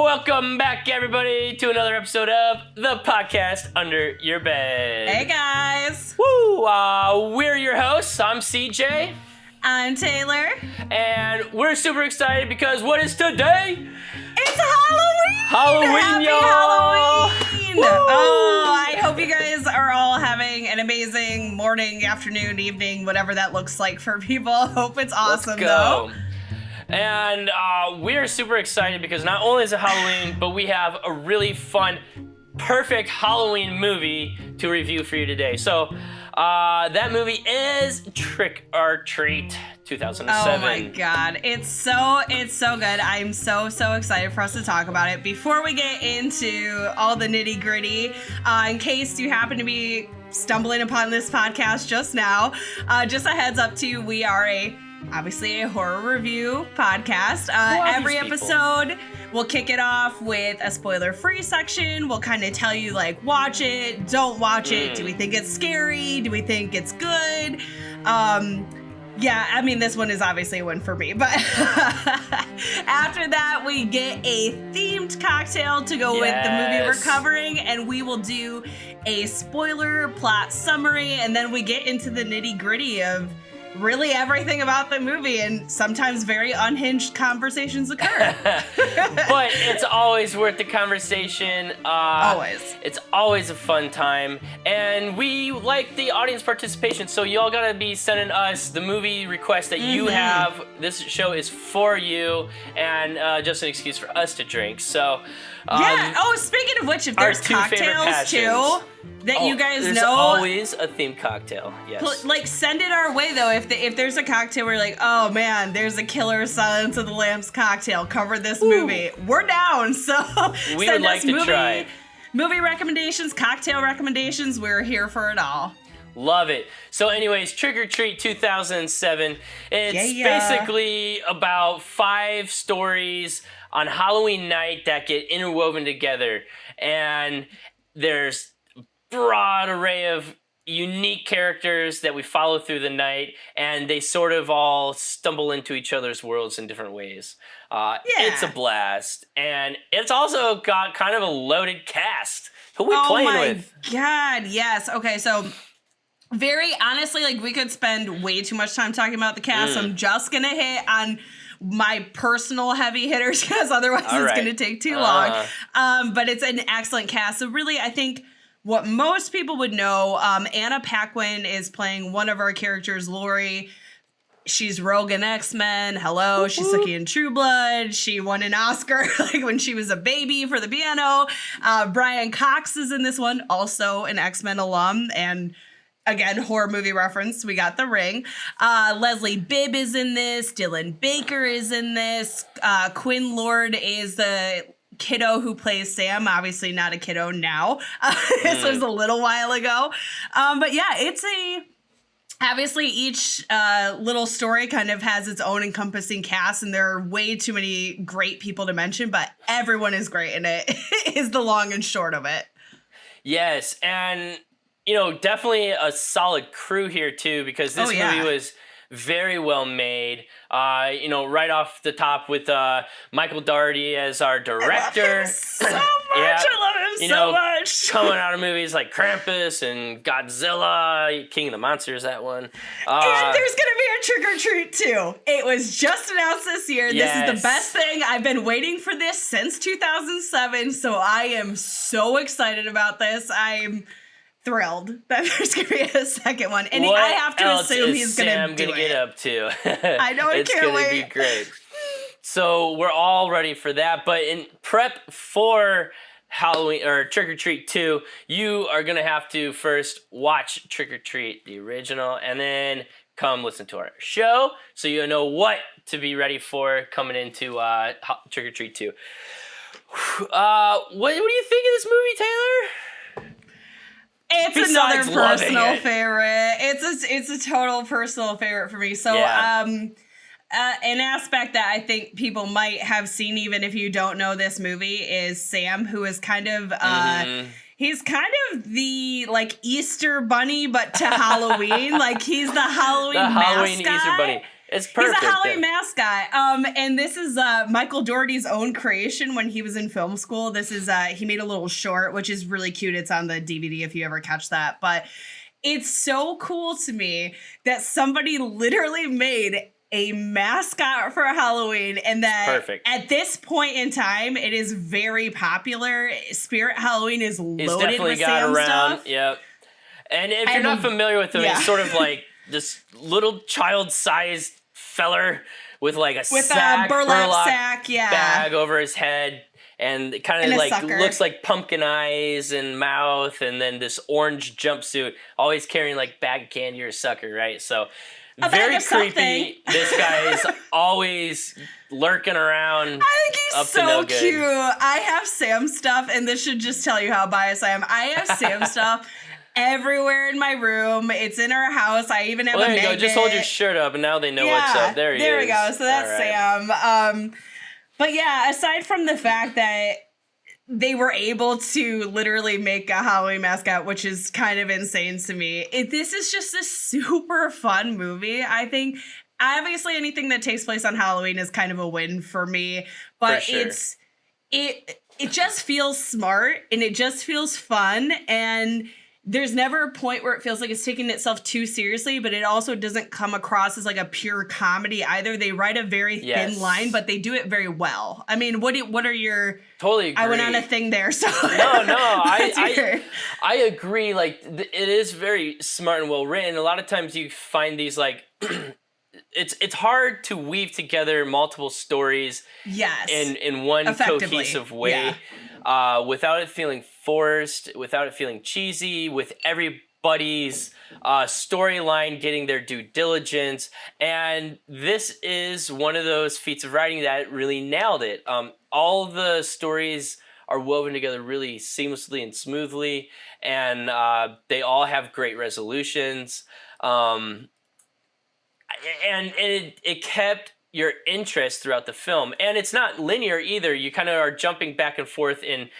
Welcome back, everybody, to another episode of the podcast Under Your Bed. Hey, guys. Woo! We're your hosts. I'm CJ. I'm Taylor. And we're super excited because what is today? It's Halloween! Halloween, Happy y'all! Halloween! Woo! Oh, I hope you guys are all having an amazing morning, afternoon, evening, whatever that looks like for people. Hope it's awesome, Let's go. And we're super excited because not only is it Halloween, but we have a really fun, perfect Halloween movie to review for you today. So that movie is Trick or Treat 2007. Oh my god, it's so good. I'm so excited for us to talk about it. Before we get into all the nitty gritty, in case you happen to be stumbling upon this podcast just now, just a heads up to you, we are obviously a horror review podcast. Every episode, we'll kick it off with a spoiler-free section. We'll kind of tell you, like, watch it, don't watch it. Do we think it's scary? Do we think it's good? Yeah, I mean, this one is obviously a win for me. But after that, we get a themed cocktail to go with the movie we're covering. And we will do a spoiler plot summary. And then we get into the nitty-gritty of really everything about the movie, and sometimes very unhinged conversations occur. But it's always worth the conversation. Always. It's always a fun time, and we like the audience participation, so y'all gotta be sending us the movie requests that you have. This show is for you, and just an excuse for us to drink. So yeah. Oh, speaking of which, if there's cocktails too that you guys there's know, always a themed cocktail. Yes. Like, send it our way though. If there's a cocktail where you're like, oh man, there's a killer Silence of the Lambs cocktail, cover this movie. We're down. So we would like to try. Movie recommendations, cocktail recommendations. We're here for it all. Love it. So anyways, Trick or Treat 2007. It's basically about 5 stories on Halloween night that get interwoven together. And there's a broad array of unique characters that we follow through the night, and they sort of all stumble into each other's worlds in different ways. It's a blast. And it's also got kind of a loaded cast. Who we playing with? Oh my god, yes. Okay, so very honestly, like, we could spend way too much time talking about the cast. I'm just gonna hit on my personal heavy hitters because otherwise it's gonna take too long. But it's an excellent cast. So really, I think what most people would know, Anna Paquin is playing one of our characters, Lori. She's Rogue in X-Men. Hello. She's Sookie in True Blood. She won an Oscar like when she was a baby for the piano. Brian Cox is in this one, also an X-Men alum, and again, horror movie reference. We got The Ring. Leslie Bibb is in this. Dylan Baker is in this. Quinn Lord is the kiddo who plays Sam. Obviously not a kiddo now. This was a little while ago. But yeah, it's obviously each little story kind of has its own encompassing cast, and there are way too many great people to mention, but everyone is great in it is the long and short of it. Yes, and definitely a solid crew here too, because this movie was very well made. Right off the top with Michael Dougherty as our director. I love him so much. I love him so much. Coming out of movies like Krampus and Godzilla, King of the Monsters, that one. And there's going to be a Trick or Treat too. It was just announced this year. Yes. This is the best thing. I've been waiting for this since 2007, so I am so excited about this. I'm thrilled that there's gonna be a second one, and I have to assume he's gonna get up to. I know, I can't wait. It's gonna be great. So we're all ready for that. But in prep for Halloween or Trick or Treat 2, you are gonna have to first watch Trick or Treat the original, and then come listen to our show, so you know what to be ready for coming into Trick or Treat 2. What do you think of this movie, Taylor? It's another personal favorite. It's a total personal favorite for me. So, an aspect that I think people might have seen, even if you don't know this movie, is Sam, who is kind of he's kind of the like Easter bunny, but to Halloween. Like, he's the Halloween mascot. Easter bunny. It's perfect. He's a Halloween mascot. And this is Michael Dougherty's own creation when he was in film school. This is he made a little short, which is really cute. It's on the DVD if you ever catch that. But it's so cool to me that somebody literally made a mascot for Halloween, and that at this point in time, it is very popular. Spirit Halloween is loaded with Sam stuff. Yep. And if you're not familiar with him, it's sort of like this little child-sized feller with like a burlap sack bag over his head, and it kind of like looks like pumpkin eyes and mouth, and then this orange jumpsuit, always carrying like bag of candy or a sucker, right? So very creepy. This guy's always lurking around. I think he's so cute. I have Sam stuff, and this should just tell you how biased I am. I have Sam stuff everywhere in my room. It's in our house. I even have a magnet. There you go. Just hold your shirt up, and now they know what's up. There he is. There we go. So that's Sam. But yeah, aside from the fact that they were able to literally make a Halloween mascot, which is kind of insane to me, this is just a super fun movie. I think obviously anything that takes place on Halloween is kind of a win for me, but it just feels smart, and it just feels fun, and there's never a point where it feels like it's taking itself too seriously, but it also doesn't come across as like a pure comedy either. They write a very thin line, but they do it very well. I mean, what are your... Totally agree. I went on a thing there, so... No, I agree. Like, it is very smart and well written. A lot of times you find these, like... It's hard to weave together multiple stories in one cohesive way. Without it feeling forced, without it feeling cheesy, with everybody's storyline getting their due diligence. And this is one of those feats of writing that really nailed it. All the stories are woven together really seamlessly and smoothly, and they all have great resolutions. And it kept your interest throughout the film, and it's not linear either. You kind of are jumping back and forth in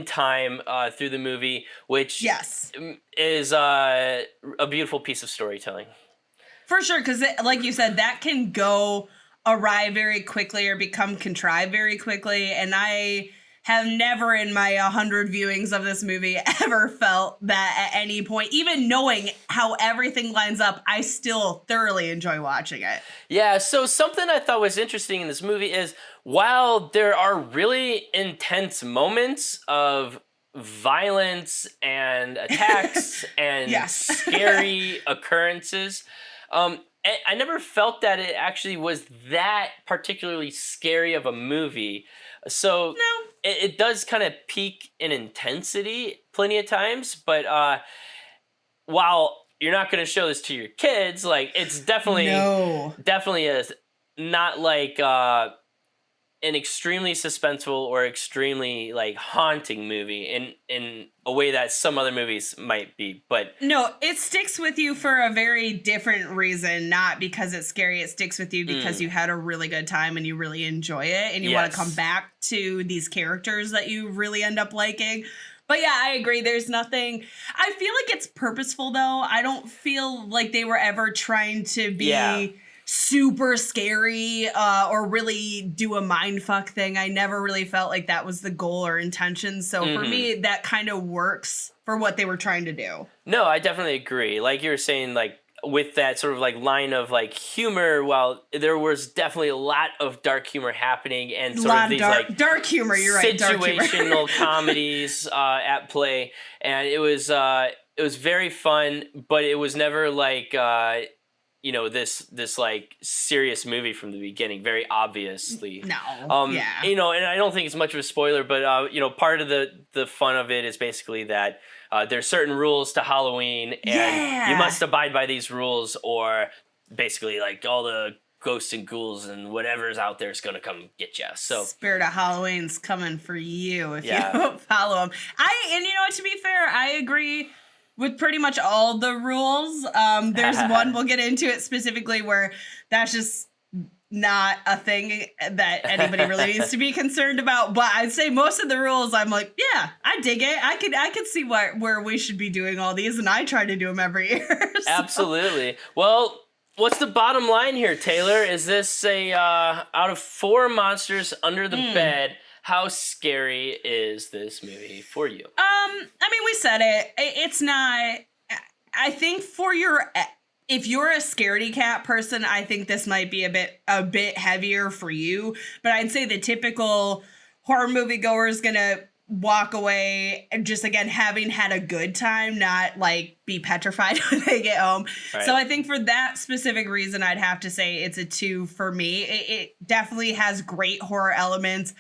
time through the movie, which is a beautiful piece of storytelling. For sure, because like you said, that can go awry very quickly or become contrived very quickly, and I have never in my 100 viewings of this movie ever felt that at any point, even knowing how everything lines up, I still thoroughly enjoy watching it. Yeah, so something I thought was interesting in this movie is while there are really intense moments of violence and attacks and scary occurrences, I never felt that it actually was that particularly scary of a movie. So it does kind of peak in intensity plenty of times, but while you're not going to show this to your kids, like it's definitely a not like an extremely suspenseful or extremely like haunting movie in a way that some other movies might be, but no, it sticks with you for a very different reason. Not because it's scary. It sticks with you because you had a really good time and you really enjoy it, and you want to come back to these characters that you really end up liking. But yeah, I agree. There's nothing. I feel like it's purposeful though. I don't feel like they were ever trying to be super scary or really do a mindfuck thing. I never really felt like that was the goal or intention. So for me, that kind of works for what they were trying to do. No, I definitely agree. Like you were saying, like with that sort of like line of like humor, while there was definitely a lot of dark humor happening and sort of these dark humor, you're right, situational comedies at play, and it was very fun, but it was never like this like serious movie from the beginning, very obviously. And I don't think it's much of a spoiler, but part of the fun of it is basically that there's certain rules to Halloween, and you must abide by these rules, or basically like all the ghosts and ghouls and whatever's out there is gonna come get you. So Spirit of Halloween's coming for you if you don't follow them. To be fair, I agree with pretty much all the rules. There's one, we'll get into it specifically, where that's just not a thing that anybody really needs to be concerned about. But I'd say most of the rules, I'm like, yeah, I dig it. I could see where we should be doing all these, and I try to do them every year. So. Absolutely. Well, what's the bottom line here, Taylor? Is this a out of 4 monsters under the bed? How scary is this movie for you? I mean, we said it. It's not. I think if you're a scaredy cat person, I think this might be a bit heavier for you. But I'd say the typical horror movie goer is gonna walk away and just, again, having had a good time, not like be petrified when they get home. Right. So I think for that specific reason, I'd have to say it's a 2 for me. It definitely has great horror elements,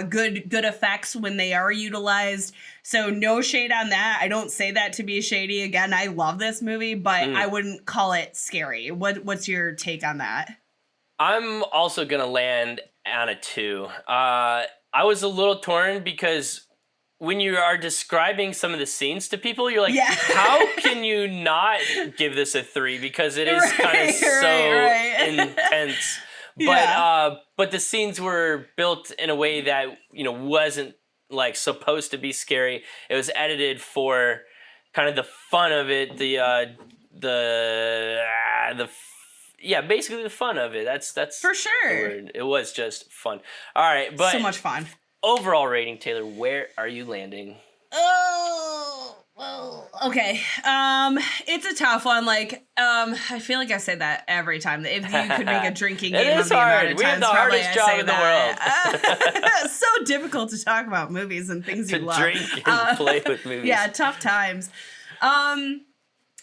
good effects when they are utilized. So no shade on that. I don't say that to be shady. Again, I love this movie, but I wouldn't call it scary. What's your take on that? I'm also going to land on a 2. I was a little torn because when you are describing some of the scenes to people, you're like, how can you not give this a 3? Because it is kind of so intense. But the scenes were built in a way that, wasn't like supposed to be scary. It was edited for kind of the fun of it, basically the fun of it. That's for sure. The word. It was just fun. All right, but so much fun. Overall rating, Taylor, where are you landing? Oh, well, okay. It's a tough one. Like, I feel like I say that every time. If you could make a drinking game of the amount of times, we have the hardest job in the world. It's so difficult to talk about movies and things you love. To drink and play with movies. Yeah, tough times. I'd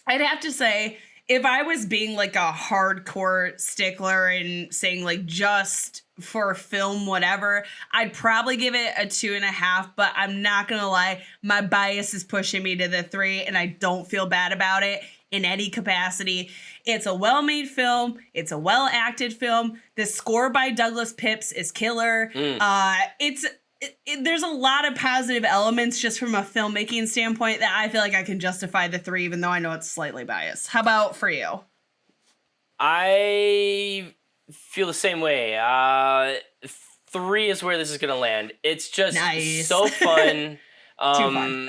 have to say, if I was being like a hardcore stickler and saying like just for film, whatever, I'd probably give it a 2.5, but I'm not gonna lie, my bias is pushing me to the 3, and I don't feel bad about it in any capacity. It's a well-made film. It's a well-acted film. The score by Douglas Phipps is killer. There's a lot of positive elements just from a filmmaking standpoint that I feel like I can justify the 3, even though I know it's slightly biased. How about for you? I feel the same way. 3 is where this is gonna land. It's just so fun. Too fun.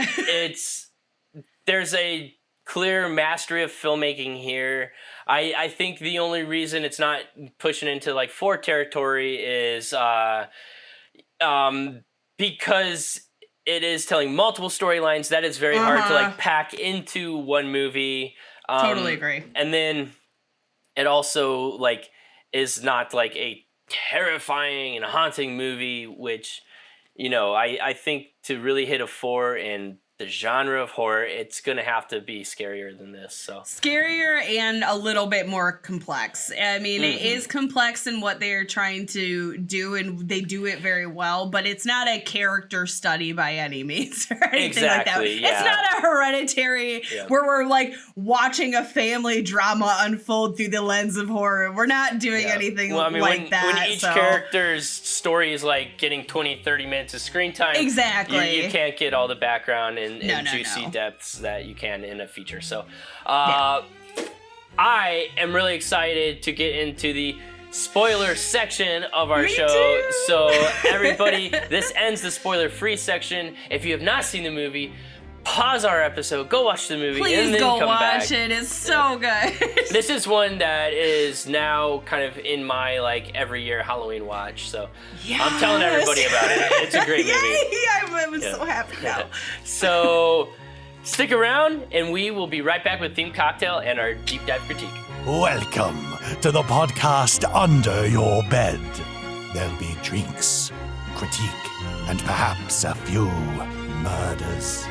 There's a clear mastery of filmmaking here. I think the only reason it's not pushing into like 4 territory is because it is telling multiple storylines that is very hard to like pack into one movie. Totally agree. And then it also like is not like a terrifying and haunting movie, which, I think to really hit a 4 in the genre of horror, it's going to have to be scarier than this. So scarier and a little bit more complex. I mean, it is complex in what they're trying to do, and they do it very well, but it's not a character study by any means or anything like that. Yeah. It's not a Hereditary where we're like watching a family drama unfold through the lens of horror. We're not doing anything like that. When each character's story is like getting 20, 30 minutes of screen time, exactly, you can't get all the background and juicy depths that you can in a feature. So I am really excited to get into the spoiler section of our show. Too. So everybody, this ends the spoiler-free section. If you have not seen the movie, pause our episode, go watch the movie, and then come back. Please go watch it. It's so good. This is one that is now kind of in my like every year Halloween watch. So I'm telling everybody about it. It's a great movie. I'm so happy now. So stick around, and we will be right back with Themed Cocktail and our deep dive critique. Welcome to the podcast Under Your Bed. There'll be drinks, critique, and perhaps a few murders.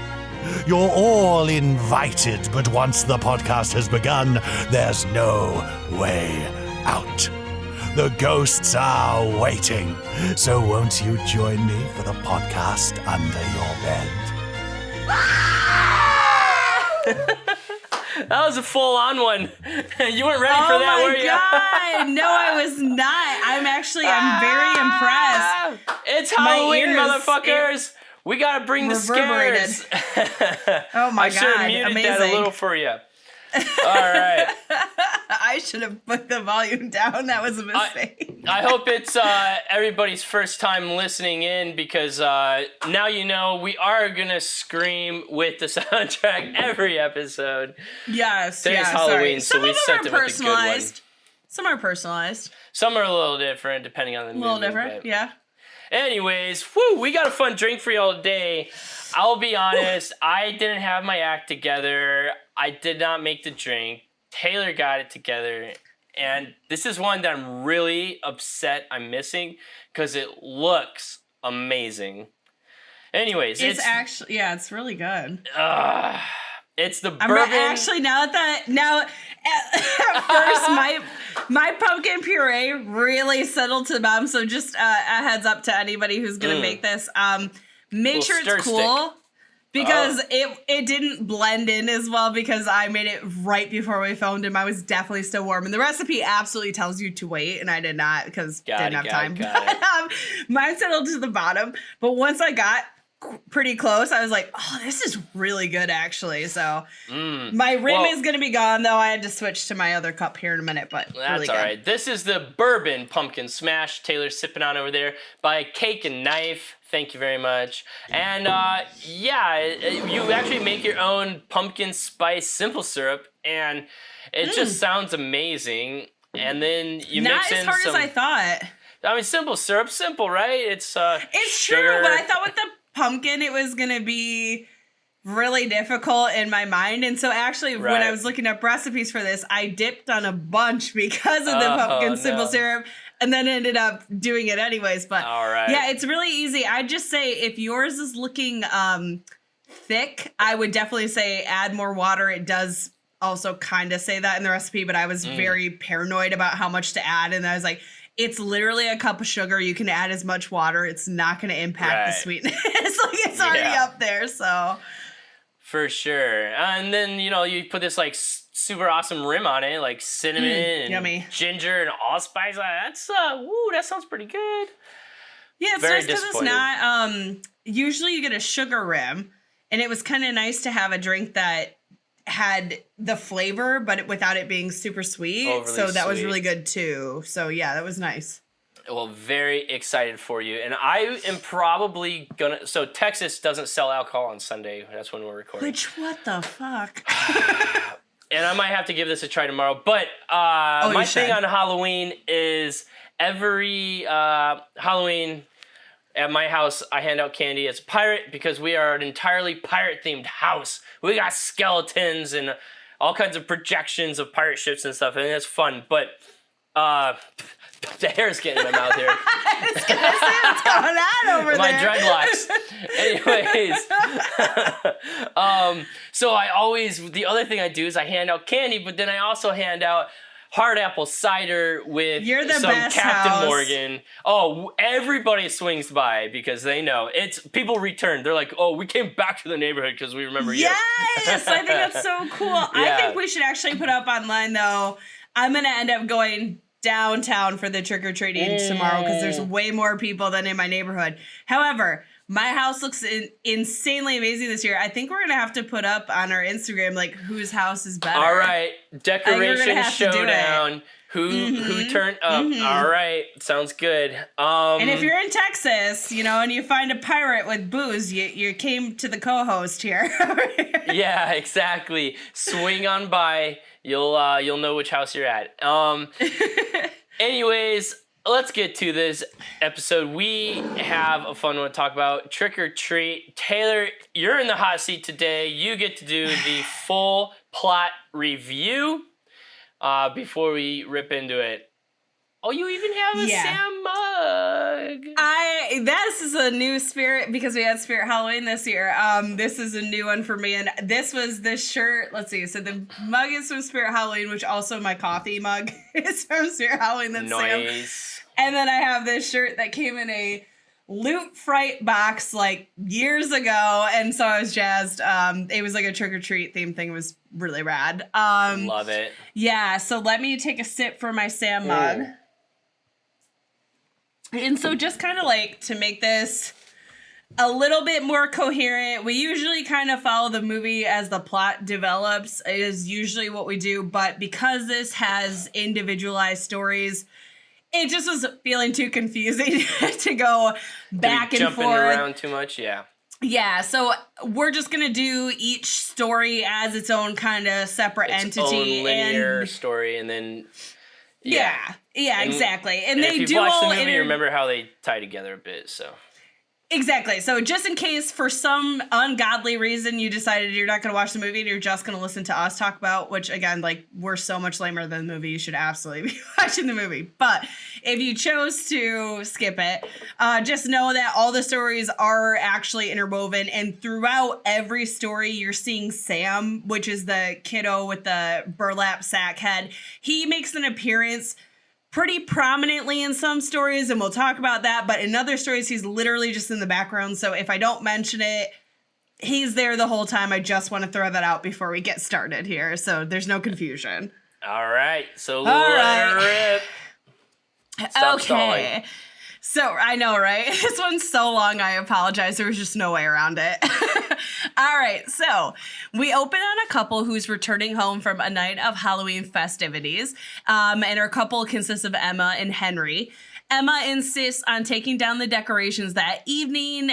You're all invited, but once the podcast has begun, there's no way out. The ghosts are waiting, so won't you join me for the podcast Under Your Bed? That was a full-on one. You weren't ready for that, were you? Oh my God! No, I was not. I'm very impressed. It's Halloween, motherfuckers. We gotta bring the scares. Oh my God! I should have muted that a little for you. All right. I should have put the volume down. That was a mistake. I hope it's everybody's first time listening in, because now you know we are gonna scream with the soundtrack every episode. Yes. Today's Halloween, so we sent it with a good one. Some are personalized. Some are a little different depending on the movie. A little different, yeah. Anyways, we got a fun drink for y'all today. I'll be honest, I didn't have my act together. I did not make the drink. Taylor got it together. And this is one that I'm really upset I'm missing because it looks amazing. Anyways, it's actually, yeah, it's really good. It's the bourbon. Actually, at first, my pumpkin puree really settled to the bottom. So just a heads up to anybody who's gonna make this. Make sure it's cool because it didn't blend in as well because I made it right before we filmed and I was definitely still warm. And the recipe absolutely tells you to wait, and I did not because didn't have time. Mine settled to the bottom, but once I got pretty close, I was like, oh, this is really good actually. So my rim is gonna be gone though. I had to switch to my other cup here in a minute, but that's really all good. right. This is the bourbon pumpkin smash Taylor's sipping on over there by Cake and Knife. Thank you very much. And you actually make your own pumpkin spice simple syrup, and it just sounds amazing. And then you mix in not as hard as I thought. I mean, simple syrup, simple, right? It's sugar. True, but I thought with the pumpkin it was gonna be really difficult in my mind, and so actually when I was looking up recipes for this, I dipped on a bunch because of the pumpkin simple syrup, and then ended up doing it anyways. But yeah, it's really easy. I'd just say if yours is looking thick, I would definitely say add more water. It does also kind of say that in the recipe, but I was very paranoid about how much to add, and I was like, it's literally a cup of sugar. You can add as much water. It's not going to impact the sweetness. It's already up there, so. For sure. And then, you put this, super awesome rim on it, like cinnamon and yummy. Ginger and allspice. That sounds pretty good. Yeah, it's nice because it's not, usually you get a sugar rim, and it was kind of nice to have a drink that had the flavor, but without it being super sweet. So that was really good too. So yeah, that was nice. Well, very excited for you. And I am probably gonna, so Texas doesn't sell alcohol on Sunday. That's when we're recording. What the fuck? And I might have to give this a try tomorrow. But my thing on Halloween is every Halloween at my house, I hand out candy as a pirate because we are an entirely pirate-themed house. We got skeletons and all kinds of projections of pirate ships and stuff, and it's fun. But the hair's getting in my mouth here. I was gonna say what's going on over my there. dreadlocks. Anyways, so the other thing I do is I hand out candy, but then I also hand out hard apple cider with some Captain house. Morgan. Oh, everybody swings by because they know people return. They're like, oh, we came back to the neighborhood because we remember you. Yes, I think that's so cool. Yeah. I think we should actually put up online though. I'm gonna end up going downtown for the trick-or-treating tomorrow because there's way more people than in my neighborhood. However, my house looks insanely amazing this year. I think we're going to have to put up on our Instagram, whose house is better. All right. Decoration showdown. Who turned up? All right. Sounds good. And if you're in Texas, and you find a pirate with booze, you came to the co-host here. Yeah, exactly. Swing on by. You'll know which house you're at. Anyways, let's get to this episode. We have a fun one to talk about. Trick or treat. Taylor, you're in the hot seat today. You get to do the full plot review before we rip into it. Oh, you even have a Sam mug. This is a new Spirit because we had Spirit Halloween this year. This is a new one for me, and this was the shirt. Let's see. So the mug is from Spirit Halloween, which also my coffee mug is from Spirit Halloween. That's nice. Sam. And then I have this shirt that came in a Loot Fright box years ago, and so I was jazzed. It was like a trick or treat theme thing. It was really rad. Love it. Yeah. So let me take a sip for my Sam mug. And so just kind of to make this a little bit more coherent, we usually kind of follow the movie as the plot develops is usually what we do. But because this has individualized stories, it just was feeling too confusing to go back and forth. Jumping around too much, yeah. Yeah, so we're just going to do each story as its own kind of separate entity. Its own linear story, and then Yeah, exactly. And if they you've do watched all the movie, you remember how they tie together a bit, so. Exactly. So just in case for some ungodly reason you decided you're not going to watch the movie and you're just going to listen to us talk about, which again, like, we're so much lamer than the movie, you should absolutely be watching the movie. But if you chose to skip it, just know that all the stories are actually interwoven, and throughout every story you're seeing Sam, which is the kiddo with the burlap sack head. He makes an appearance pretty prominently in some stories, and we'll talk about that, but in other stories he's literally just in the background, so if I don't mention it, he's there the whole time. I just want to throw that out before we get started here, so there's no confusion. All right, so let her rip. Stop stalling. So, I know, right? This one's so long, I apologize. There was just no way around it. All right, so we open on a couple who's returning home from a night of Halloween festivities, and our couple consists of Emma and Henry. Emma insists on taking down the decorations that evening,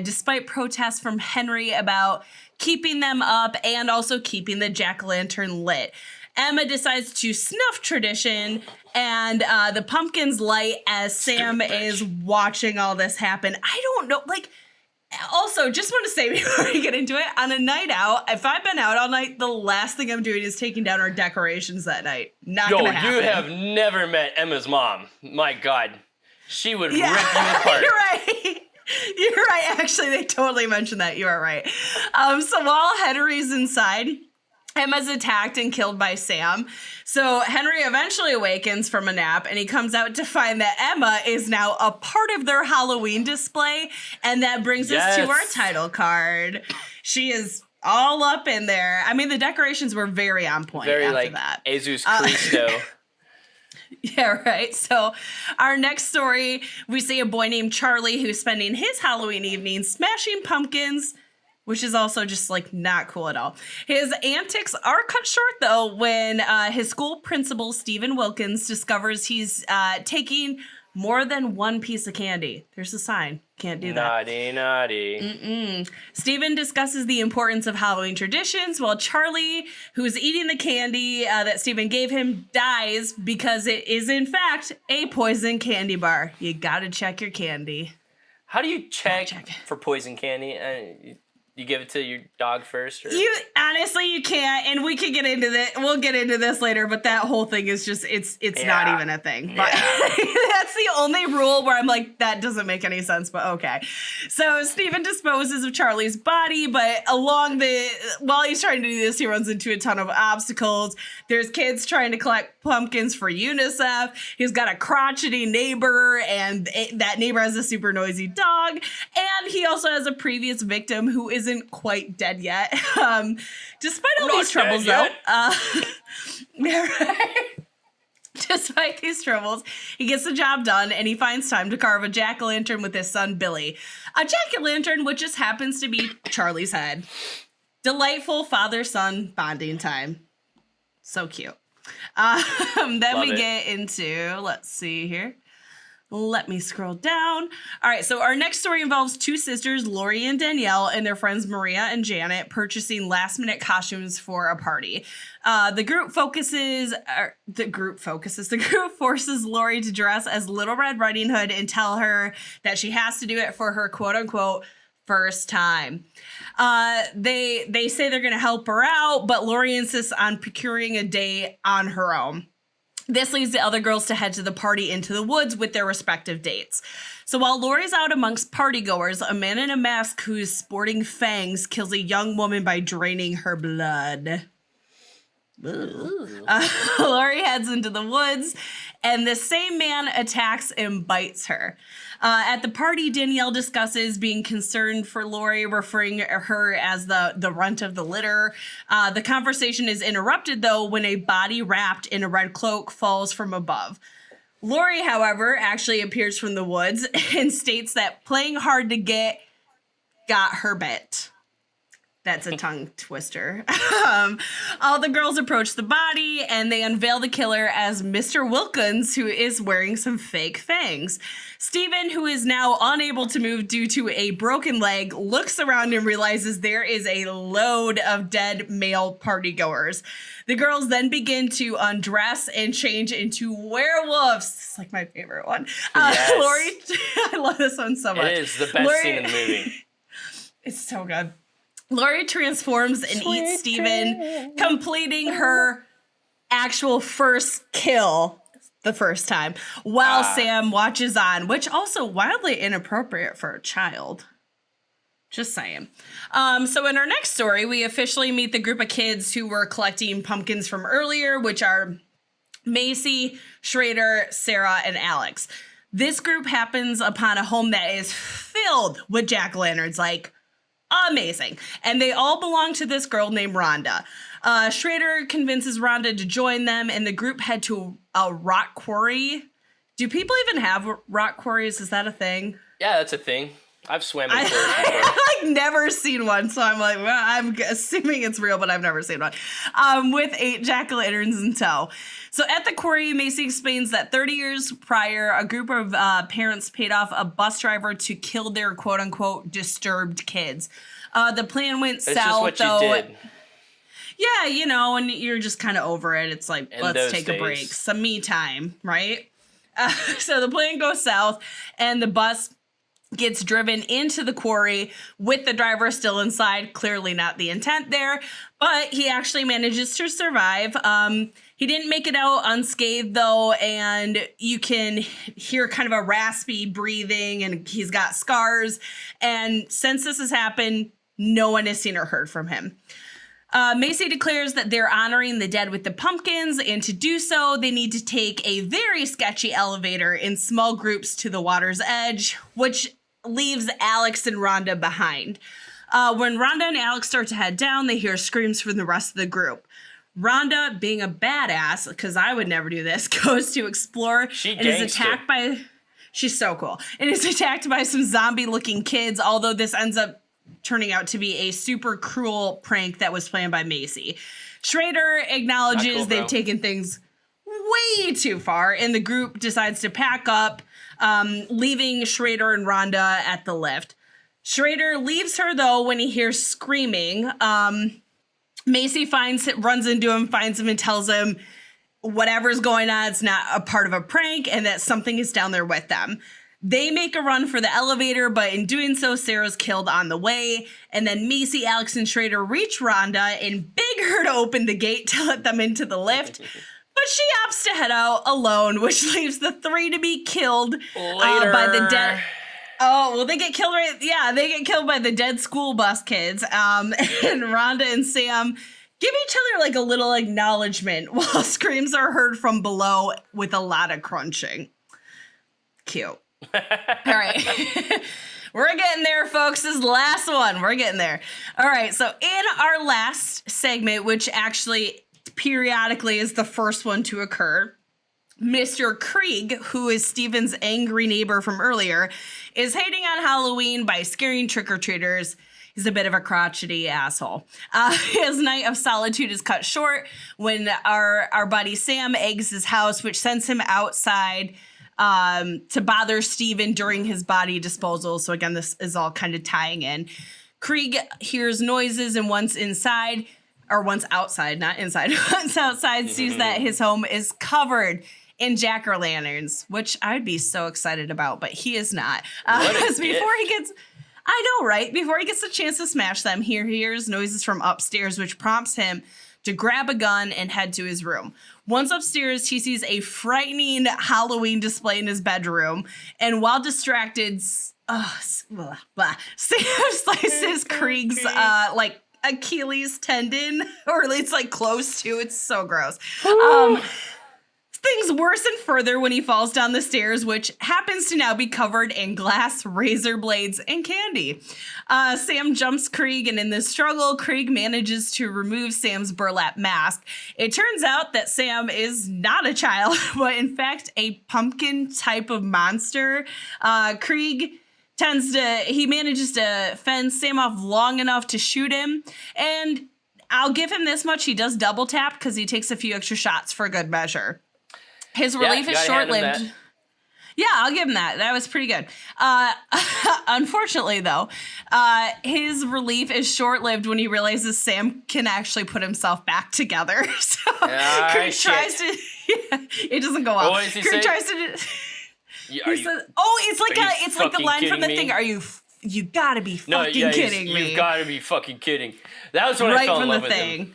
despite protests from Henry about keeping them up and also keeping the jack-o'-lantern lit. Emma decides to snuff tradition, and the pumpkins light as Sam is watching all this happen. I don't know, like, also, just want to say before we get into it, on a night out, if I've been out all night, the last thing I'm doing is taking down our decorations that night. Not gonna happen. You have never met Emma's mom. My God. She would rip you apart. You're right. You're right. Actually, they totally mentioned that. You are right. So while Henry's inside, Emma's attacked and killed by Sam. So Henry eventually awakens from a nap, and he comes out to find that Emma is now a part of their Halloween display. And that brings us to our title card. She is all up in there. I mean, the decorations were very on point after that. Jesus Cristo. Yeah, right. So our next story, we see a boy named Charlie who's spending his Halloween evening smashing pumpkins, which is also just, like, not cool at all. His antics are cut short, though, when his school principal, Stephen Wilkins, discovers he's taking more than one piece of candy. There's a sign. Can't do that. Naughty. Stephen discusses the importance of Halloween traditions, while Charlie, who's eating the candy that Stephen gave him, dies because it is, in fact, a poison candy bar. You gotta check your candy. How do you check for poison candy? You give it to your dog first? Or? You honestly, you can't, and we can get into that. We'll get into this later, but that whole thing is just, it's not even a thing. But that's the only rule where I'm like, that doesn't make any sense, but okay. So Stephen disposes of Charlie's body, but while he's trying to do this, he runs into a ton of obstacles. There's kids trying to collect pumpkins for UNICEF. He's got a crotchety neighbor, and that neighbor has a super noisy dog. And he also has a previous victim who isn't quite dead yet. Despite all these troubles, though, despite these troubles, he gets the job done, and he finds time to carve a jack-o'-lantern with his son Billy. A jack-o'-lantern which just happens to be Charlie's head. Delightful father-son bonding time. So cute. Then we get into, let's see here. Let me scroll down. All right, so our next story involves two sisters, Lori and Danielle, and their friends Maria and Janet purchasing last-minute costumes for a party. The group forces Lori to dress as Little Red Riding Hood and tell her that she has to do it for her quote-unquote first time. They say they're going to help her out, but Lori insists on procuring a day on her own. This leads the other girls to head to the party into the woods with their respective dates. So while Lori's out amongst partygoers, a man in a mask who's sporting fangs kills a young woman by draining her blood. Lori heads into the woods, and the same man attacks and bites her. At the party, Danielle discusses being concerned for Lori, referring to her as the runt of the litter. The conversation is interrupted, though, when a body wrapped in a red cloak falls from above. Lori, however, actually appears from the woods and states that playing hard to get got her bit. That's a tongue twister. All the girls approach the body and they unveil the killer as Mr. Wilkins, who is wearing some fake fangs. Stephen, who is now unable to move due to a broken leg, looks around and realizes there is a load of dead male partygoers. The girls then begin to undress and change into werewolves. It's like my favorite one. Yes. Lori, I love this one so much. It is the best scene in the movie. It's so good. Lori transforms and eats Steven, completing her actual first kill the first time, while Sam watches on, which also wildly inappropriate for a child. Just saying. So in our next story, we officially meet the group of kids who were collecting pumpkins from earlier, which are Macy, Schrader, Sarah, and Alex. This group happens upon a home that is filled with jack-o'-lanterns, like amazing. And they all belong to this girl named Rhonda. Schrader convinces Rhonda to join them, and the group head to a rock quarry. Do people even have rock quarries? Is that a thing? Yeah, that's a thing. I've swam in quarries before. I've never seen one, so I'm like, well, I'm assuming it's real, but I've never seen one. With 8 jack-o'-lanterns in tow. So at the quarry, Macy explains that 30 years prior, a group of parents paid off a bus driver to kill their quote-unquote disturbed kids. The plan went south, just what though. You did. Yeah, you know, and you're just kind of over it. It's like, let's take a break. Some me time, right? So the plan goes south, and the bus gets driven into the quarry with the driver still inside. Clearly not the intent there, but he actually manages to survive. He didn't make it out unscathed, though, and you can hear kind of a raspy breathing, and he's got scars. And since this has happened, no one has seen or heard from him. Macy declares that they're honoring the dead with the pumpkins, and to do so, they need to take a very sketchy elevator in small groups to the water's edge, which leaves Alex and Rhonda behind. When Rhonda and Alex start to head down, they hear screams from the rest of the group. Rhonda, being a badass, because I would never do this, goes to explore and is attacked by... She's so cool. And is attacked by some zombie-looking kids, although this ends up turning out to be a super cruel prank that was planned by Macy. Schrader acknowledges they've taken things way too far, and the group decides to pack up, leaving Schrader and Rhonda at the lift. Schrader leaves her, though, when he hears screaming. Macy runs into him, finds him, and tells him whatever's going on, it's not a part of a prank, and that something is down there with them. They make a run for the elevator, but in doing so, Sarah's killed on the way. And then Macy, Alex, and Schrader reach Rhonda and beg her to open the gate to let them into the lift. But she opts to head out alone, which leaves the 3 to be killed by the dead. Oh, well, they get killed they get killed by the dead school bus kids. And Rhonda and Sam give each other like a little acknowledgement while screams are heard from below with a lot of crunching. Cute. All right. We're getting there, folks. This is the last one. We're getting there. All right. So in our last segment, which actually periodically is the first one to occur, Mr. Krieg, who is Steven's angry neighbor from earlier, is hating on Halloween by scaring trick-or-treaters. He's a bit of a crotchety asshole. His night of solitude is cut short when our buddy Sam eggs his house, which sends him outside to bother Steven during his body disposal. So again, this is all kind of tying in. Krieg hears noises and once outside, not inside, once outside, sees that his home is covered in jack-o'-lanterns, which I'd be so excited about, but he is not. Because before he gets a chance to smash them, he hears noises from upstairs, which prompts him to grab a gun and head to his room. Once upstairs, he sees a frightening Halloween display in his bedroom, and while distracted, Sam slices Krieg's Achilles tendon, or at least like close to. It's so gross. Things worsen further when he falls down the stairs, which happens to now be covered in glass, razor blades, and candy. Sam jumps Krieg, and in this struggle, Krieg manages to remove Sam's burlap mask. It turns out that Sam is not a child, but in fact a pumpkin type of monster. Krieg he manages to fend Sam off long enough to shoot him. And I'll give him this much. He does double tap because he takes a few extra shots for good measure. His relief is short-lived. Yeah, I'll give him that. That was pretty good. Unfortunately, though, his relief is short-lived when he realizes Sam can actually put himself back together. So Krieg tries to... Yeah, it doesn't go well. What does he Krieg say? tries to... It's like the line from the thing. You gotta be fucking kidding me. You gotta be fucking kidding. That was when I fell in love with him.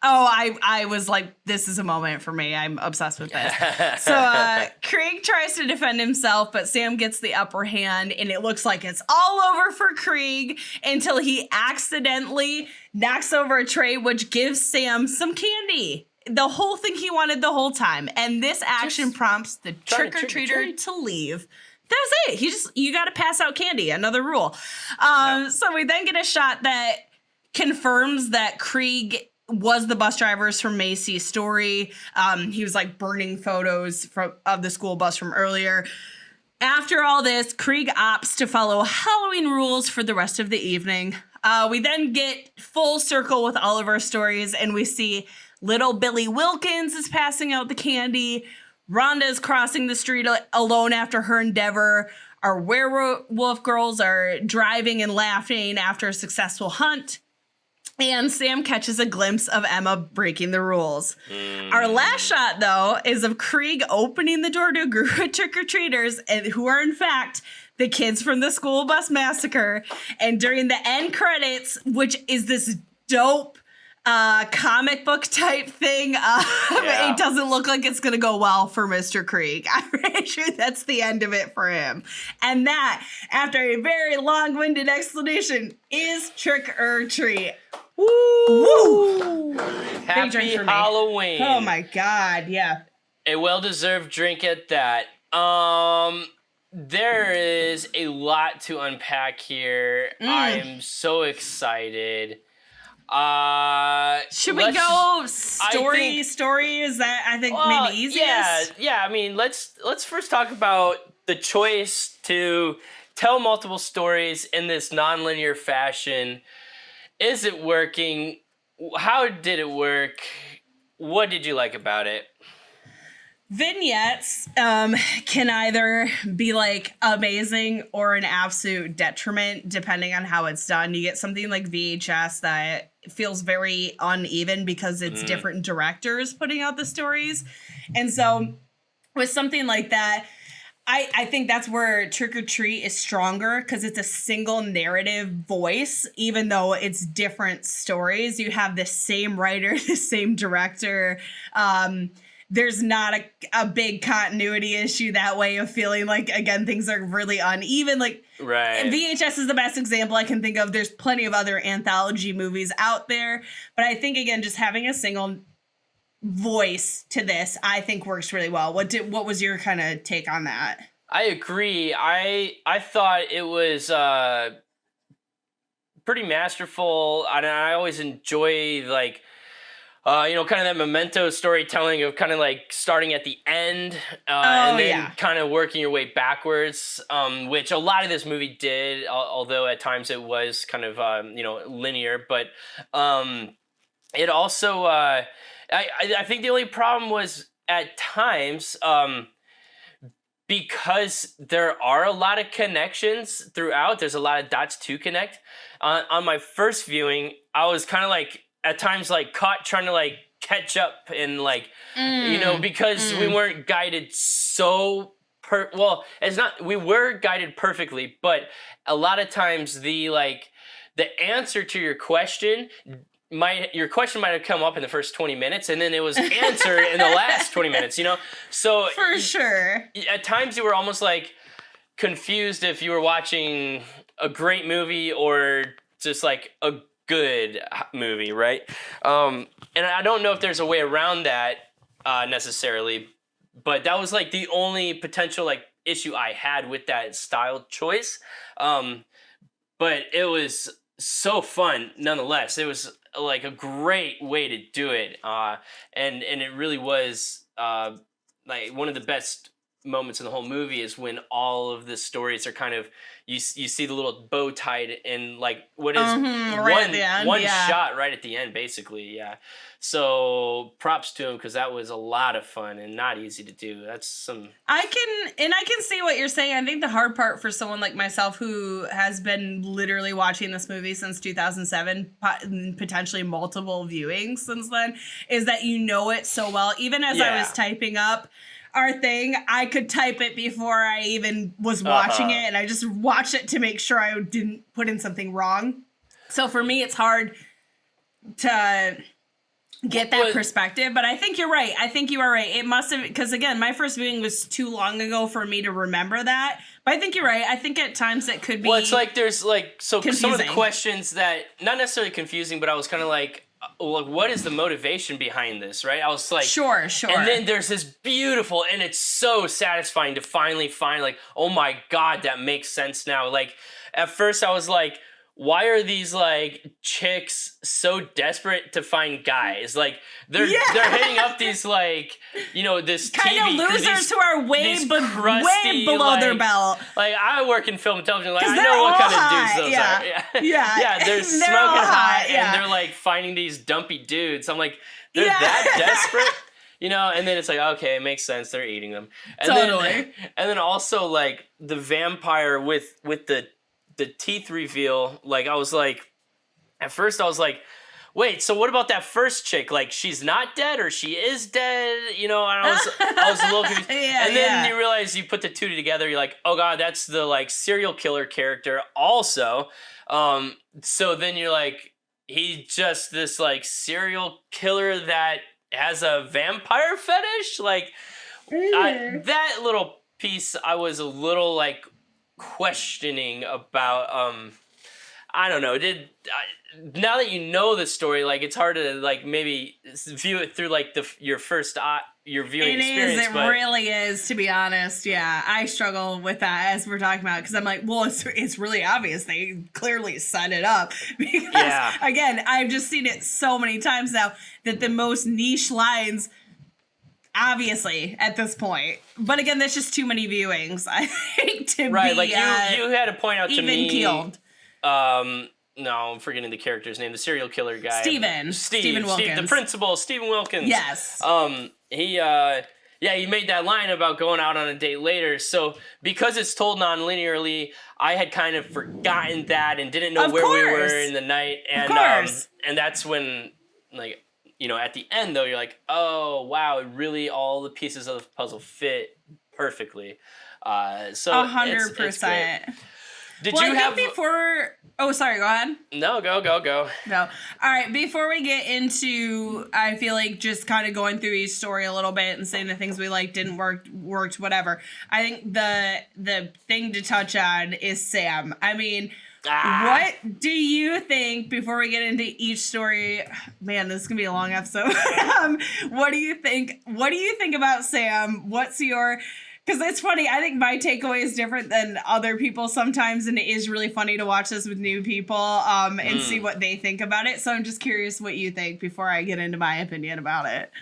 Oh, I was like, this is a moment for me. I'm obsessed with this. So Krieg tries to defend himself, but Sam gets the upper hand, and it looks like it's all over for Krieg until he accidentally knocks over a tray, which gives Sam some candy. The whole thing he wanted the whole time. And this action prompts the trick-or-treater to leave. That's it. You got to pass out candy. Another rule. So we then get a shot that confirms that Krieg was the bus drivers from Macy's story. He was like burning photos of the school bus from earlier. After all this, Krieg opts to follow Halloween rules for the rest of the evening. We then get full circle with all of our stories, and we see little Billy Wilkins is passing out the candy. Rhonda is crossing the street alone after her endeavor. Our werewolf girls are driving and laughing after a successful hunt. And Sam catches a glimpse of Emma breaking the rules. Our last shot, though, is of Krieg opening the door to a group of trick-or-treaters who are, in fact, the kids from the school bus massacre. And during the end credits, which is this dope comic book type thing, it doesn't look like it's going to go well for Mr. Krieg. I'm pretty sure that's the end of it for him. And that, after a very long-winded explanation, is Trick or Treat. Woo! Happy Halloween. Oh my God, yeah. A well-deserved drink at that. There is a lot to unpack here. I am so excited. Should we go story? Is that, I think, maybe easiest? Yeah. I mean, let's first talk about the choice to tell multiple stories in this nonlinear fashion. Is it working? How did it work? What did you like about it? Vignettes can either be like amazing or an absolute detriment depending on how it's done. You get something like VHS that feels very uneven because it's different directors putting out the stories. And so with something like that, I think that's where Trick or Treat is stronger because it's a single narrative voice, even though it's different stories. You have the same writer, the same director. There's not a big continuity issue that way of feeling like, again, things are really uneven. Like, right. VHS is the best example I can think of. There's plenty of other anthology movies out there. But I think, again, just having a single voice to this, I think works really well. What was your kind of take on that? I agree. I thought it was pretty masterful. And I always enjoy, like, kind of that memento storytelling of kind of like starting at the end and then kind of working your way backwards, which a lot of this movie did, although at times it was kind of, linear. But it also, I think the only problem was at times, because there are a lot of connections throughout, there's a lot of dots to connect. On my first viewing, I was kind of like, at times, like, caught trying to, like, catch up and, like, because we weren't guided so we were guided perfectly, but a lot of times the answer to your question might have come up in the first 20 minutes and then it was answered in the last 20 minutes, So for sure. At times you were almost like confused if you were watching a great movie or just like a good movie, right? And I don't know if there's a way around that necessarily, but that was like the only potential like issue I had with that style choice. But it was so fun nonetheless. It was like a great way to do it, and it really was like one of the best moments in the whole movie is when all of the stories are kind of you see the little bow tied in like what is one shot right at the end basically. So props to him because that was a lot of fun and not easy to do. That's some I can see what you're saying. I think the hard part for someone like myself who has been literally watching this movie since 2007, potentially multiple viewings since then, is that you know it so well. Even as I was typing up our thing, I could type it before I even was watching it, and I just watched it to make sure I didn't put in something wrong. So for me, it's hard to get that perspective, but I think you're right. I think you are right. It must have, because again, my first viewing was too long ago for me to remember that. But I think you're right. I think at times it could be. Well, it's like there's like confusing. Some of the questions that not necessarily confusing, but I was kind of like, well, what is the motivation behind this, right? I was like, sure. And then there's this beautiful, and it's so satisfying to finally find like, oh my God, that makes sense now. Like at first I was like, why are these like chicks so desperate to find guys? Like they're hitting up these like, you know, this kind TV of losers who are way below like, their belt. Like I work in film and television, like I they're know what kind hot. of dudes those are. Yeah, they're smoking hot and they're like finding these dumpy dudes. I'm like, they're that desperate. You know, and then it's like, okay, it makes sense. They're eating them. And then also like the vampire with the teeth reveal, like I was like, at first I was like, wait, so what about that first chick? Like she's not dead or she is dead? You know, and I was a little confused. And then you realize you put the two together, you're like, oh God, that's the like serial killer character also. So then you're like, he's just this like serial killer that has a vampire fetish? Like that little piece I was a little like questioning about. I don't know, now that you know the story, like it's hard to like maybe view it through like your viewing experience. It really is, to be honest. Yeah, I struggle with that as we're talking about because I'm like, well, it's really obvious. They clearly set it up because again, I've just seen it so many times now that the most niche lines, obviously at this point, but again, that's just too many viewings. I think to be like you had to point out to me. Even keeled. No, I'm forgetting the character's name. The serial killer guy. Steven Wilkins. The principal, Steven Wilkins. Yes. He made that line about going out on a date later. So because it's told non-linearly, I had kind of forgotten that and didn't know where we were in the night. And and that's when, like, you know, at the end though, you're like, oh wow, really all the pieces of the puzzle fit perfectly. So 100%. Did you have before? Oh, sorry. Go ahead. No, go. No. All right. Before we get into, I feel like just kind of going through each story a little bit and saying the things we liked, didn't worked, whatever. I think the thing to touch on is Sam. I mean, what do you think before we get into each story? Man, this is gonna be a long episode. What do you think? What do you think about Sam? What's your? Because it's funny, I think my takeaway is different than other people sometimes, and it is really funny to watch this with new people and see what they think about it. So I'm just curious what you think before I get into my opinion about it.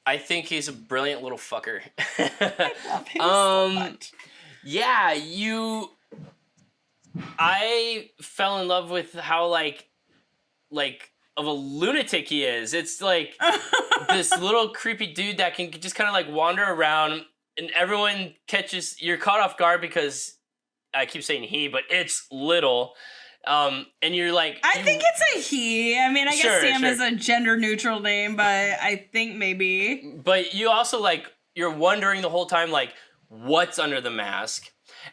I think he's a brilliant little fucker. I love him so much. Yeah, I fell in love with how like of a lunatic he is. It's like this little creepy dude that can just kind of like wander around. And everyone you're caught off guard because I keep saying he, but it's little. And you're like... I think it's a he. I mean, I guess Sam is a gender neutral name, but I think maybe. But you also like, you're wondering the whole time, like, what's under the mask?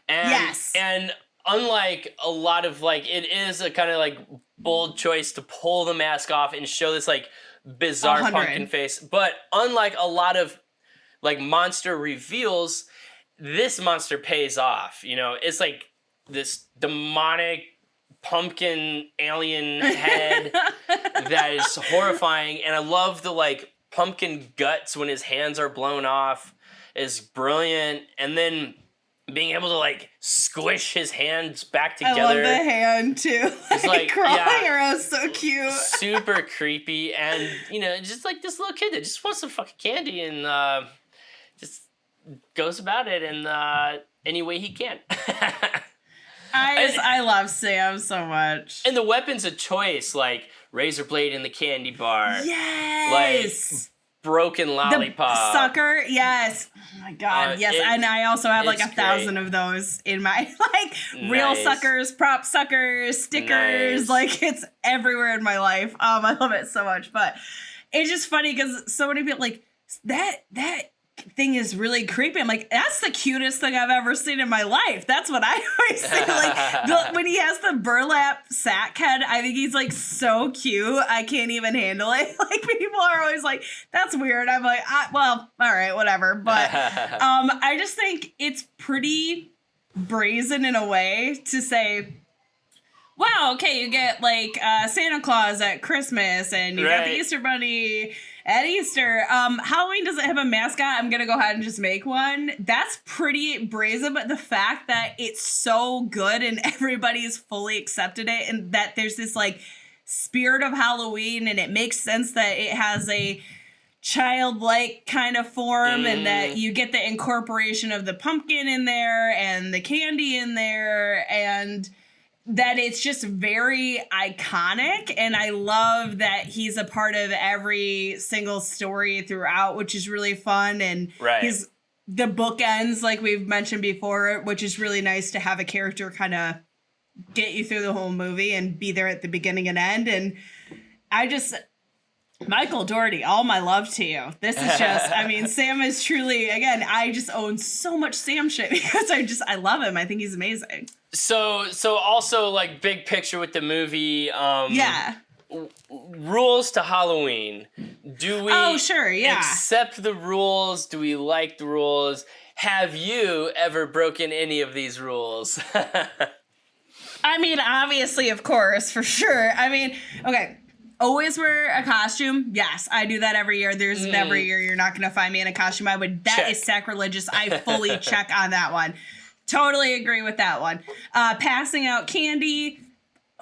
And, yes. And unlike a lot of like, it is a kind of like bold choice to pull the mask off and show this like bizarre pumpkin face. But unlike a lot of like monster reveals, this monster pays off. You know, it's like this demonic pumpkin alien head that is horrifying. And I love the like pumpkin guts when his hands are blown off is brilliant. And then being able to like squish his hands back together. I love the hand too. It's like crawling around, so cute. Super creepy. And you know, just like this little kid that just wants some fucking candy and goes about it in any way he can. I love Sam so much. And the weapons of choice, like razor blade in the candy bar. Yes. Like broken lollipop. The sucker, yes. Oh my God, yes. And I also have like 1,000 of those in my, like, real suckers, prop suckers, stickers. Like, it's everywhere in my life. I love it so much. But it's just funny because so many people, like, that thing is really creepy. I'm like, that's the cutest thing I've ever seen in my life. That's what I always think. Like, when he has the burlap sack head, I think he's like so cute. I can't even handle it. Like, people are always like, that's weird. I'm like, well, all right, whatever. But I just think it's pretty brazen in a way to say, wow, okay, you get like Santa Claus at Christmas and you got the Easter Bunny at Easter. Halloween doesn't have a mascot. I'm going to go ahead and just make one. That's pretty brazen, but the fact that it's so good and everybody's fully accepted it and that there's this like spirit of Halloween and it makes sense that it has a childlike kind of form and that you get the incorporation of the pumpkin in there and the candy in there and that it's just very iconic, and I love that he's a part of every single story throughout, which is really fun, and he's the bookends, like we've mentioned before, which is really nice to have a character kind of get you through the whole movie and be there at the beginning and end, and Michael Dougherty, all my love to you. This is just, I mean, Sam is truly, again, I just own so much Sam shit because I love him. I think he's amazing. So also, like, big picture with the movie, rules to Halloween. Do we accept the rules? Do we like the rules? Have you ever broken any of these rules? I mean, obviously, of course, for sure. I mean, okay. Always wear a costume. Yes, I do that every year. There's never a year you're not going to find me in a costume. That is sacrilegious. I fully check on that one. Totally agree with that one. Passing out candy,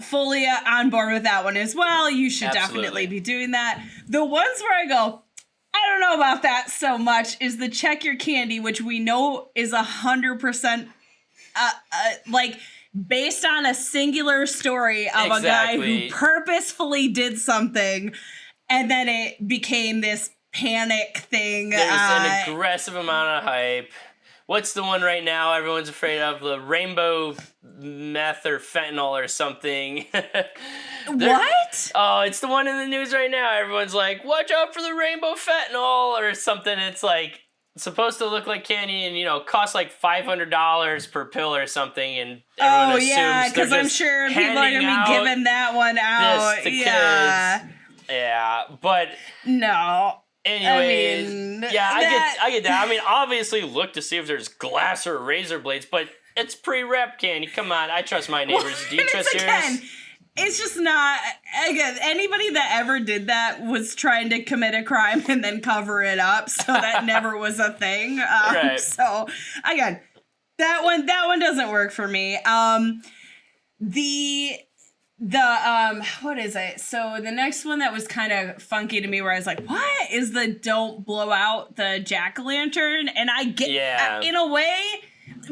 fully on board with that one as well. You should definitely be doing that. The ones where I go, I don't know about that so much, is the check your candy, which we know is 100% like based on a singular story of a guy who purposefully did something, and then it became this panic thing. There's an aggressive amount of hype. What's the one right now everyone's afraid of? The rainbow meth or fentanyl or something. What? Oh, it's the one in the news right now. Everyone's like, watch out for the rainbow fentanyl or something. It's like supposed to look like candy and, you know, cost like $500 per pill or something. And everyone assumes because I'm sure people are going to be giving that one out. This to kids. Yeah, but... No. Anyways, I mean, I get that. I mean, obviously look to see if there's glass or razor blades, but it's pre-rep candy. Come on, I trust my neighbors. Do you trust yours? It's just not, again, anybody that ever did that was trying to commit a crime and then cover it up, so that never was a thing. So, again, that one doesn't work for me. What is it? So the next one that was kind of funky to me where I was like, what is the don't blow out the jack-o'-lantern? And I get, in a way,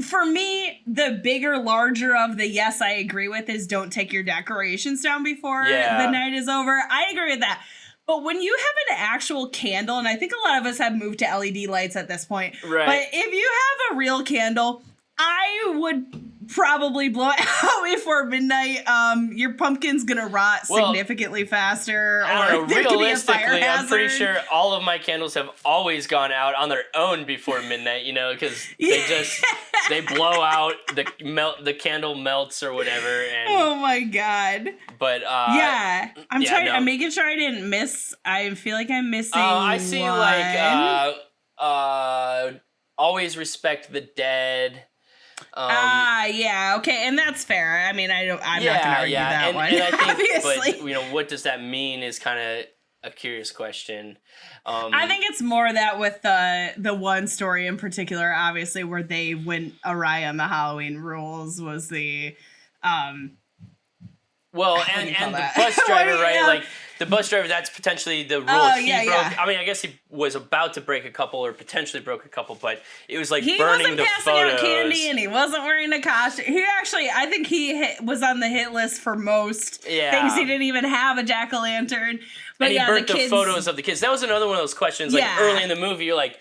for me, the bigger, larger of the yes, I agree with is don't take your decorations down before the night is over. I agree with that. But when you have an actual candle, and I think a lot of us have moved to LED lights at this point, but if you have a real candle, I would probably blow it out before midnight. Your pumpkin's gonna rot significantly faster. I don't know, realistically, I'm pretty sure all of my candles have always gone out on their own before midnight, you know, because they blow out, the candle melts or whatever. And, oh my God. But I'm making sure I didn't miss. I feel like I'm missing I see one. Always respect the dead. Okay, and that's fair. I mean, I'm not gonna argue that one. And I think, obviously. But, you know, what does that mean is kind of a curious question. I think it's more that with the one story in particular, obviously, where they went awry on the Halloween rules was the and the bus driver, right? Like the bus driver, that's potentially the rule he broke. Yeah. I mean, I guess he was about to break a couple or potentially broke a couple, but it was like burning the photos. He wasn't passing out candy and he wasn't wearing a costume. He actually, I think he was on the hit list for most things. He didn't even have a jack-o'-lantern. But and he burnt the photos of the kids. That was another one of those questions. Like early in the movie, you're like,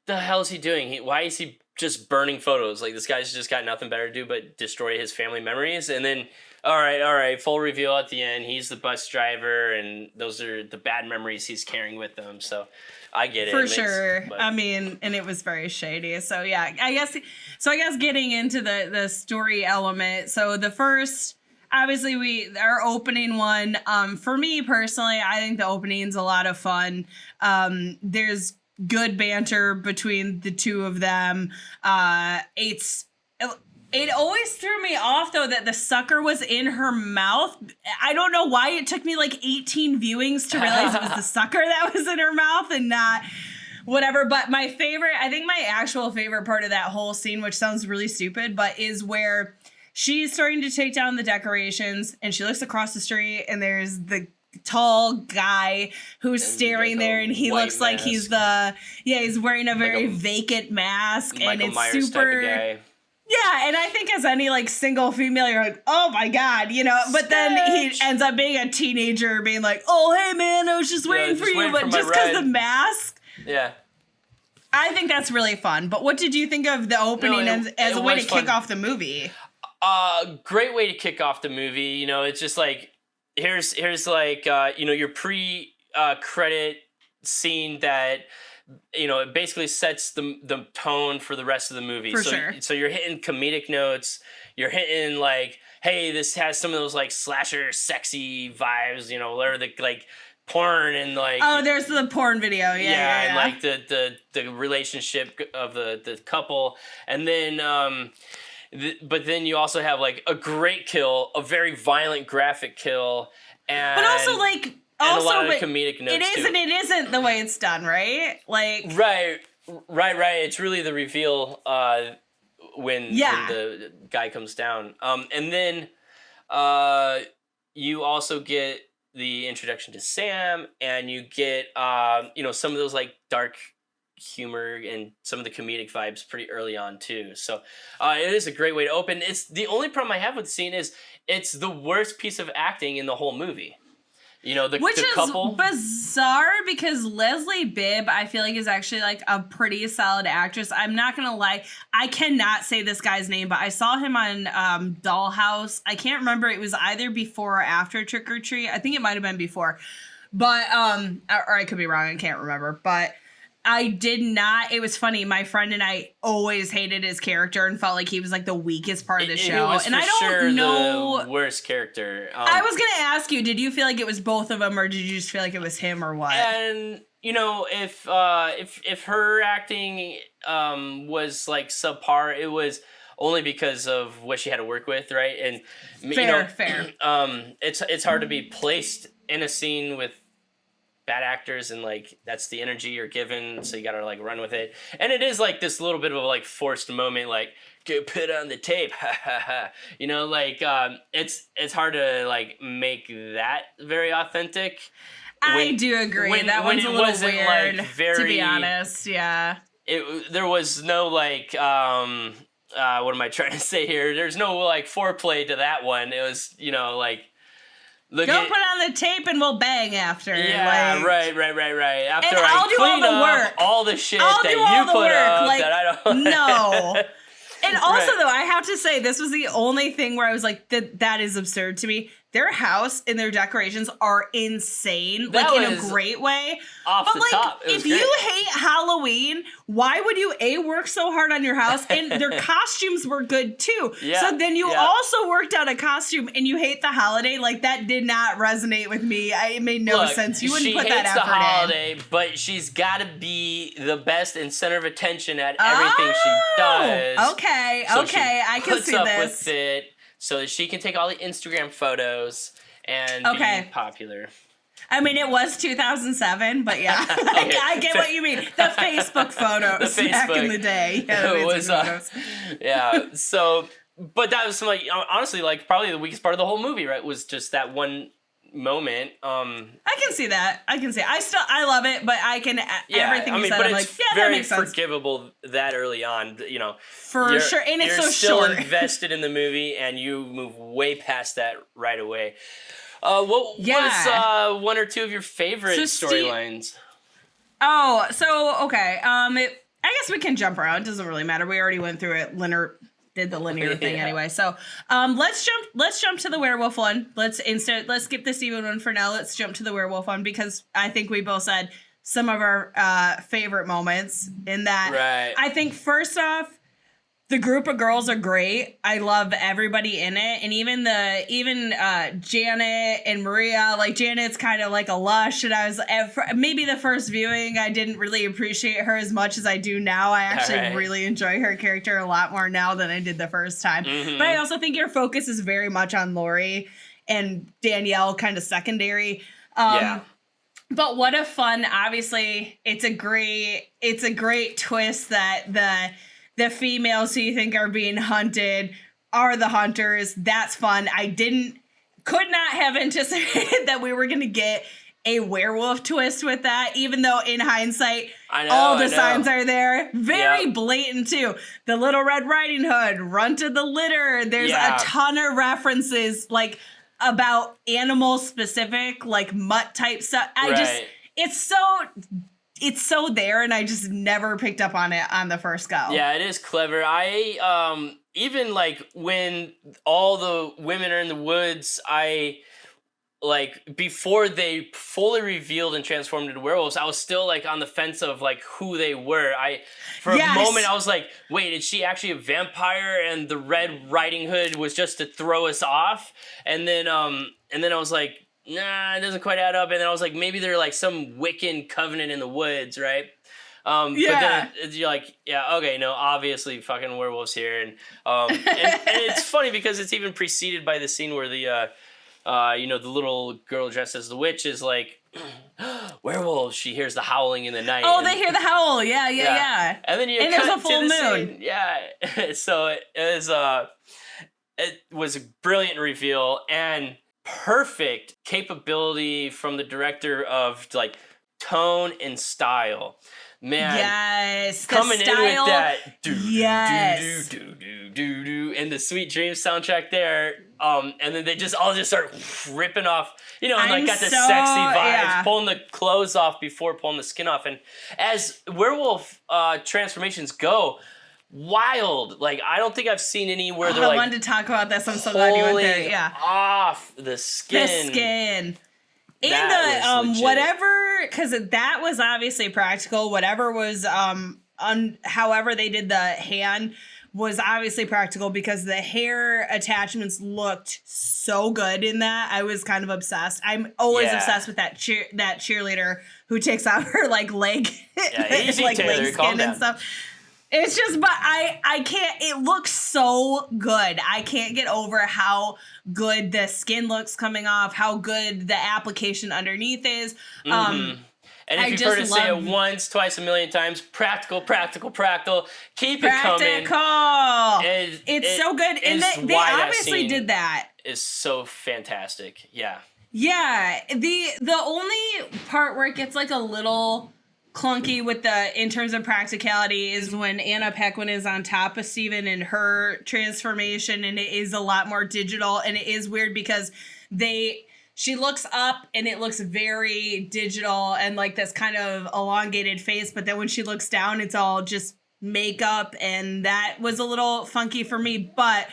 the hell is he doing? Why is he just burning photos? Like, this guy's just got nothing better to do but destroy his family memories. And then, all right, full reveal at the end. He's the bus driver, and those are the bad memories he's carrying with him. So I get it. For sure. I mean, and it was very shady. So yeah, I guess getting into the story element. So the first, obviously our opening one, for me personally, I think the opening's a lot of fun. There's good banter between the two of them. It always threw me off, though, that the sucker was in her mouth. I don't know why it took me like 18 viewings to realize it was the sucker that was in her mouth and not whatever. But my actual favorite part of that whole scene, which sounds really stupid, but is where she's starting to take down the decorations and she looks across the street and there's the tall guy who's staring there, and he looks like he's he's wearing a very vacant mask, and it's Myers super type of guy. Yeah, and I think as any like single female, you're like, oh my god, you know. But then he ends up being a teenager, being like, oh hey man, I was just waiting for you, but just because the mask. Yeah. I think that's really fun. But what did you think of the opening as a way to kick off the movie? Great way to kick off the movie. You know, it's just like here's like your pre-credit scene that. You know, it basically sets the tone for the rest of the movie. So you're hitting comedic notes. You're hitting like, hey, this has some of those like slasher sexy vibes. You know, or the like porn and like. Oh, there's the porn video. Yeah. And like the relationship of the couple, and then but then you also have like a great kill, a very violent, graphic kill, and but also like. And also, a lot of comedic notes, it is and it isn't the way it's done, right? Like right. It's really the reveal when the guy comes down, and then you also get the introduction to Sam, and you get some of those like dark humor and some of the comedic vibes pretty early on too. So it is a great way to open. It's the only problem I have with the scene is it's the worst piece of acting in the whole movie. You know, the couple. Which is bizarre because Leslie Bibb, I feel like, is actually like a pretty solid actress. I'm not going to lie. I cannot say this guy's name, but I saw him on Dollhouse. I can't remember. It was either before or after Trick or Treat. I think it might have been before. But, or I could be wrong. I can't remember. But I did not. It was funny. My friend and I always hated his character and felt like he was like the weakest part of the show. And I don't know the worst character. I was gonna ask you, did you feel like it was both of them, or did you just feel like it was him, or what? And you know, if her acting was like subpar, it was only because of what she had to work with, right? And fair. It's hard to be placed in a scene with bad actors, and like that's the energy you're given, so you gotta like run with it. And it is like this little bit of a like forced moment, like go put on the tape, you know, like it's hard to like make that very authentic. I do agree. That one's a little weird, like, to be honest. Yeah. There was no like what am I trying to say here? There's no like foreplay to that one. It was, you know, like go put on the tape and we'll bang after. Yeah, like, right. After and I'll I clean up all the shit that you put up like, that I don't. No. And also, though, I have to say, this was the only thing where I was like, that is absurd to me. Their house and their decorations are insane, like in a great way. Off but the like, top, if you hate Halloween, why would you work so hard on your house? And their costumes were good too. Yeah, so then you also worked out a costume and you hate the holiday. Like that did not resonate with me. It made no sense. You wouldn't put that effort in. She hates the holiday, but she's got to be the best and center of attention at everything she does. Okay, so I can see puts up this. with it so that she can take all the Instagram photos and be popular. I mean, it was 2007, but yeah, Okay. I get what you mean. The Facebook photos back in the day. Yeah, it was, yeah. So, but that was like honestly, like probably the weakest part of the whole movie, right? Was just that one moment. I can see that. I love it, but everything you said, but I'm it's like, yeah, that very makes sense. forgivable that early on. For sure, and it's you're so still short. invested in the movie, and you move way past that right away. What was one or two of your favorite storylines? Okay. I guess we can jump around. It doesn't really matter. We already went through it. Leonard did the linear thing anyway. So let's jump to the werewolf one. Let's skip the Steven one for now. Let's jump to the werewolf one because I think we both said some of our favorite moments in that. Right. I think first off, the group of girls are great. I love everybody in it, and even Janet and Maria. Like Janet's kind of like a lush, and I was maybe the first viewing I didn't really appreciate her as much as I do now. I actually really enjoy her character a lot more now than I did the first time. Mm-hmm. But I also think your focus is very much on Lori and Danielle, kind of secondary. But what a fun! Obviously, it's a great twist that the females who you think are being hunted are the hunters. That's fun. Could not have anticipated that we were going to get a werewolf twist with that, even though in hindsight, all the signs are there. Very blatant too. The Little Red Riding Hood, Run to the Litter. There's a ton of references about animal specific, mutt type stuff. It's so there, and I just never picked up on it on the first go. Yeah, it is clever. I even when all the women are in the woods, before they fully revealed and transformed into werewolves, I was still on the fence of who they were. For a moment I was like, wait, is she actually a vampire and the Red Riding Hood was just to throw us off? And then I was like, nah, it doesn't quite add up. And then I was like, maybe they're some Wiccan covenant in the woods, right? But then you're like, yeah, okay, no, obviously fucking werewolves here. And it's funny because it's even preceded by the scene where the little girl dressed as the witch is like, werewolves, she hears the howling in the night. Oh, they hear the howl. Yeah. And then there's a full moon. Yeah. So it was a brilliant reveal and perfect capability from the director of tone and style. Man, yes, coming in with that yes, and the Sweet Dreams soundtrack there, and then they just start ripping off, and got the sexy vibes, pulling the clothes off before pulling the skin off, and as werewolf transformations go, wild. I don't think I've seen any where they're I wanted to talk about this. I'm so glad you went there. Yeah, off the skin. And whatever, because that was obviously practical. Whatever was however they did the hand was obviously practical because the hair attachments looked so good in that. I was kind of obsessed. I'm always obsessed with that cheerleader who takes out her leg, leg skin and stuff. It's just, but I can't, it looks so good. I can't get over how good the skin looks coming off, how good the application underneath is. And if you've heard us say it once, twice, a million times, practical. Keep it coming. It's so good. And they obviously did that. Is so fantastic. Yeah. Yeah. The only part where it gets a little clunky with in terms of practicality is when Anna Paquin is on top of Steven and her transformation, and it is a lot more digital, and it is weird because she looks up and it looks very digital and this kind of elongated face, but then when she looks down it's all just makeup, and that was a little funky for me. But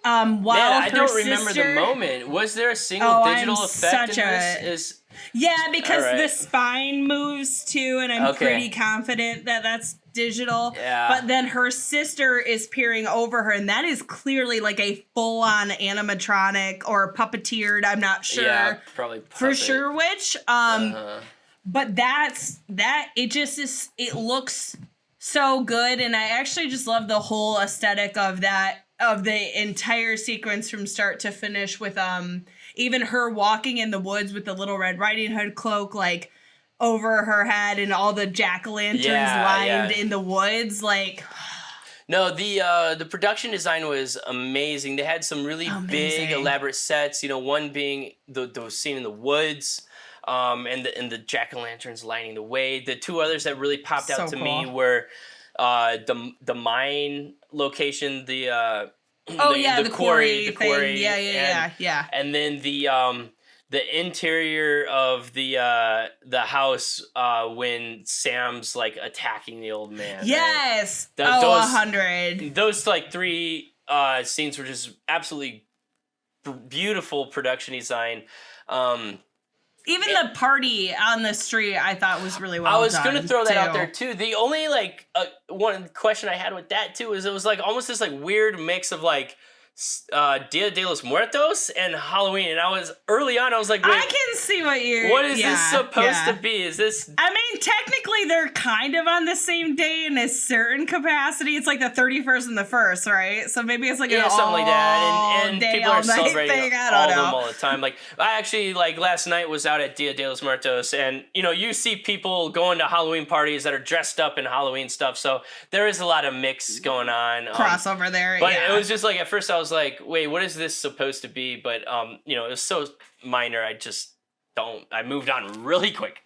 I don't remember the moment. Was there a single digital effect in this? Yeah, because the spine moves too, and I'm pretty confident that that's digital. Yeah. But then her sister is peering over her, and that is clearly a full-on animatronic or puppeteered. I'm not sure. Yeah, probably puppet. For sure which. But it just is. It looks so good, and I actually just love the whole aesthetic of that, of the entire sequence from start to finish with even her walking in the woods with the Little Red Riding Hood cloak over her head and all the jack-o'-lanterns lined in the woods. No, the production design was amazing. They had some really big, elaborate sets. One being the scene in the woods, and the jack-o'-lanterns lighting the way. The two others that really popped out to me were the mine location, the quarry thing. Yeah. And then the interior of the house when Sam's like attacking the old man. Yes. Right? 100. Those like three scenes were just absolutely beautiful production design. Even the party on the street, I thought was really well done. I was going to throw that out there too. The only one question I had with that too is it was like almost this like weird mix of like Dia de los Muertos and Halloween, and I was like, wait, I can see what is this supposed to be? Is this? I mean, technically, they're kind of on the same day in a certain capacity. It's like the 31st and the 1st, right? So maybe it's like something like that, and day, people are celebrating thing. I all don't know. them all the time. Like I actually last night was out at Dia de los Muertos, and you see people going to Halloween parties that are dressed up in Halloween stuff. So there is a lot of mix going on, crossover there. But it was just like at first I was like, wait, what is this supposed to be? But it was so minor. I moved on real quick.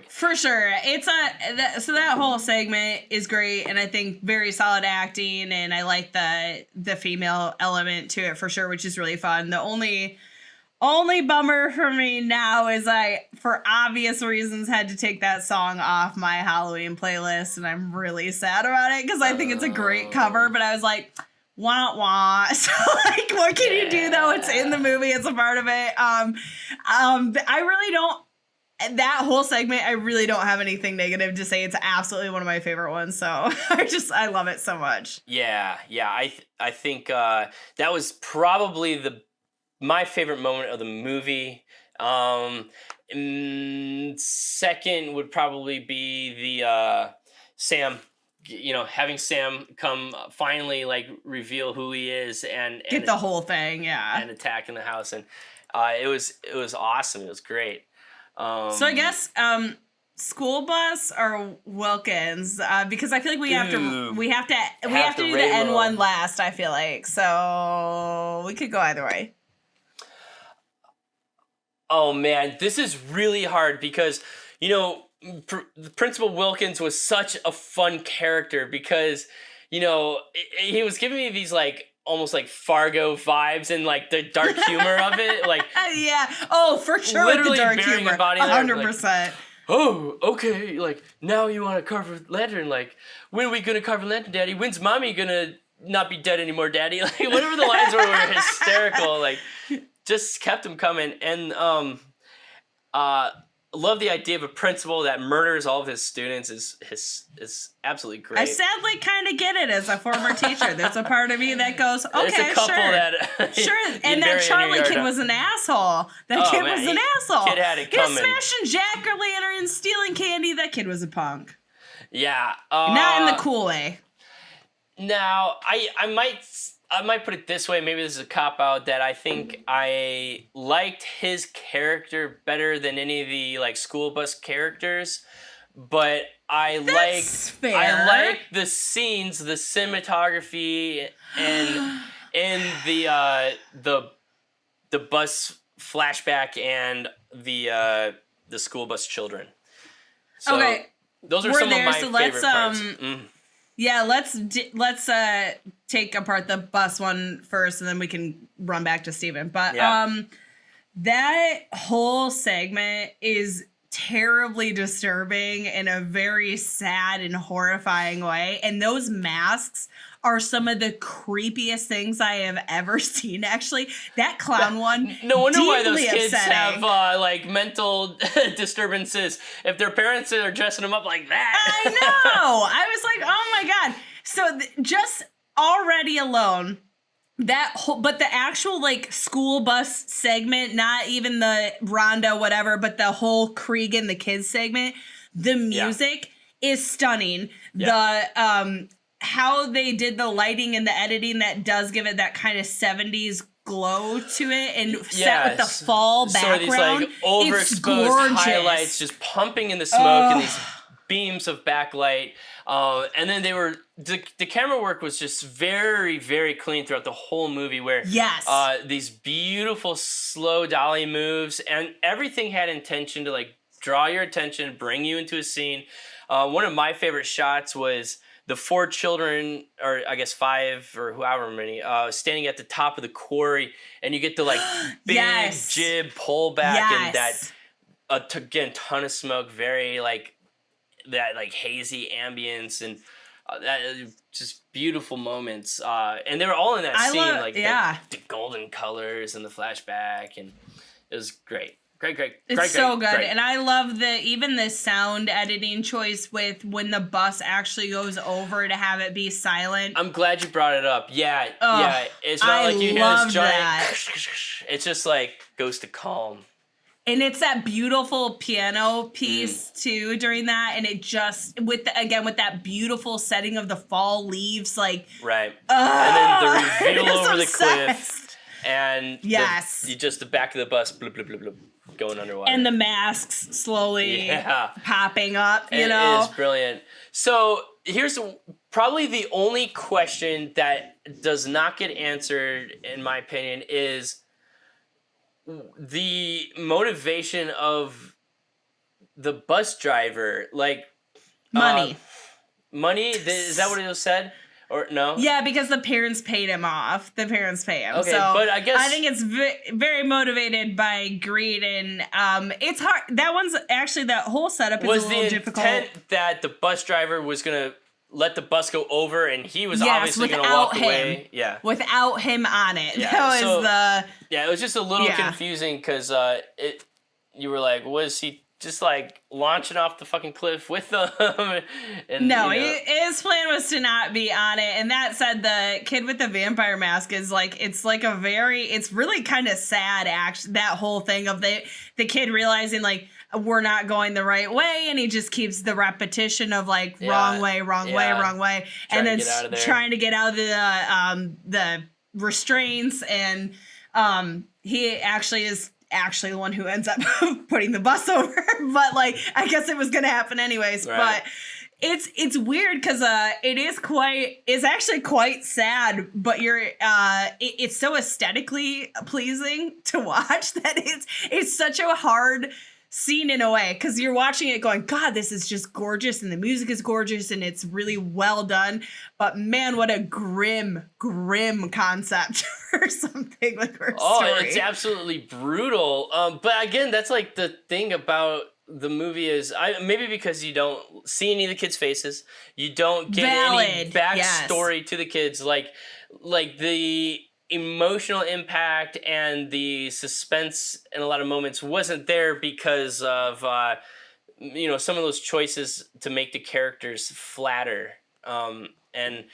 For sure. So that whole segment is great, and I think very solid acting, and I like the female element to it for sure, which is really fun. The only bummer for me now is I, for obvious reasons, had to take that song off my Halloween playlist, and I'm really sad about it because I think it's a great cover, but I was like, wah wah. So like, what can you do though? It's in the movie. It's a part of it. I really don't. That whole segment, I really don't have anything negative to say. It's absolutely one of my favorite ones. So I love it so much. Yeah. I think that was probably my favorite moment of the movie. Second would probably be the Sam. Having Sam come finally reveal who he is and get the whole thing, and attack in the house, and it was awesome. It was great. So I guess school bus or Wilkins, because I feel like we have to do the N1 last. I feel like so we could go either way. Oh man, this is really hard because Principal Wilkins was such a fun character because, he was giving me these almost Fargo vibes and the dark humor of it. Yeah. Oh, for sure. Literally the dark burying humor. a body 100%. Oh, okay. Now you want to carve a lantern. When are we going to carve a lantern, Daddy? When's Mommy going to not be dead anymore, Daddy? Whatever the lines were hysterical. Just kept them coming. And, love the idea of a principal that murders all of his students is absolutely great. I sadly kind of get it as a former teacher. There's a part of me that goes, okay, there's a couple sure. that sure. And that Charlie kid was an asshole. That kid was an asshole. Kid had it coming. He was smashing jack-o'-lanterns, stealing candy. That kid was a punk. Yeah. Not in the cool way. Now, I might put it this way, maybe this is a cop-out, that I think I liked his character better than any of the school bus characters, but I like the scenes, the cinematography, and the bus flashback and the school bus children. So okay, those are some of my favorite parts. Yeah, let's take apart the bus one first, and then we can run back to Steven. But that whole segment is terribly disturbing in a very sad and horrifying way. And those masks are some of the creepiest things I have ever seen. Actually, that clown one. No wonder why those kids upsetting. have mental disturbances if their parents are dressing them up like that. I know. I was like, oh my god. So just already alone, that whole, but the actual school bus segment, not even the Rondo whatever, but the whole Krieg and the kids segment, the music is stunning. Yeah. The how they did the lighting and the editing, that does give it that kind of 70s glow to it, and set with the fall background. So these overexposed highlights just pumping in the smoke and these beams of backlight. And then the camera work was just very, very clean throughout the whole movie, where these beautiful slow dolly moves, and everything had intention to like draw your attention, bring you into a scene. One of my favorite shots was the 4 children, or I guess 5 or however many, standing at the top of the quarry, and you get the like big jib pull back and that again ton of smoke, very like that like hazy ambience, and that just beautiful moments. And they were all in that scene, the golden colors and the flashback, and it was great. It's so good. And I love even the sound editing choice with when the bus actually goes over to have it be silent. I'm glad you brought it up. Yeah. It's not like you hear this giant it's just like goes to calm. And it's that beautiful piano piece too during that, and it just with that beautiful setting of the fall leaves, like and then the reveal over the cliff, and the back of the bus, blub, blub, blub, blub, going underwater, and the masks slowly popping up. It is brilliant. So here's probably the only question that does not get answered, in my opinion, is the motivation of the bus driver. Like money. Is that what it was said? Or no? Yeah, because the parents paid him off. The parents pay him. Okay, so but I think it's very motivated by greed, and it's hard. That one's actually, that whole setup is a little difficult. Was the intent that the bus driver was gonna let the bus go over, and he was obviously gonna walk away? Yeah, without him on it. Yeah, that was it was just a little confusing, because you were like, was he just like launching off the fucking cliff with them? And his plan was to not be on it. And that said, the kid with the vampire mask is like, it's really kind of sad, actually, that whole thing of the kid realizing like, we're not going the right way, and he just keeps the repetition of like wrong way, and then trying to get out of the restraints, and he actually is the one who ends up putting the bus over. But like, I guess it was gonna happen anyways. But it's weird, because it's actually quite sad, but it's so aesthetically pleasing to watch that it's such a hard scene in a way, because you're watching it going, God, this is just gorgeous, and the music is gorgeous, and it's really well done. But man, what a grim concept for something like a story. It's absolutely brutal. But again, that's like the thing about the movie is, maybe because you don't see any of the kids' faces, you don't get any backstory to the kids, like the emotional impact and the suspense in a lot of moments wasn't there because of some of those choices to make the characters flatter, and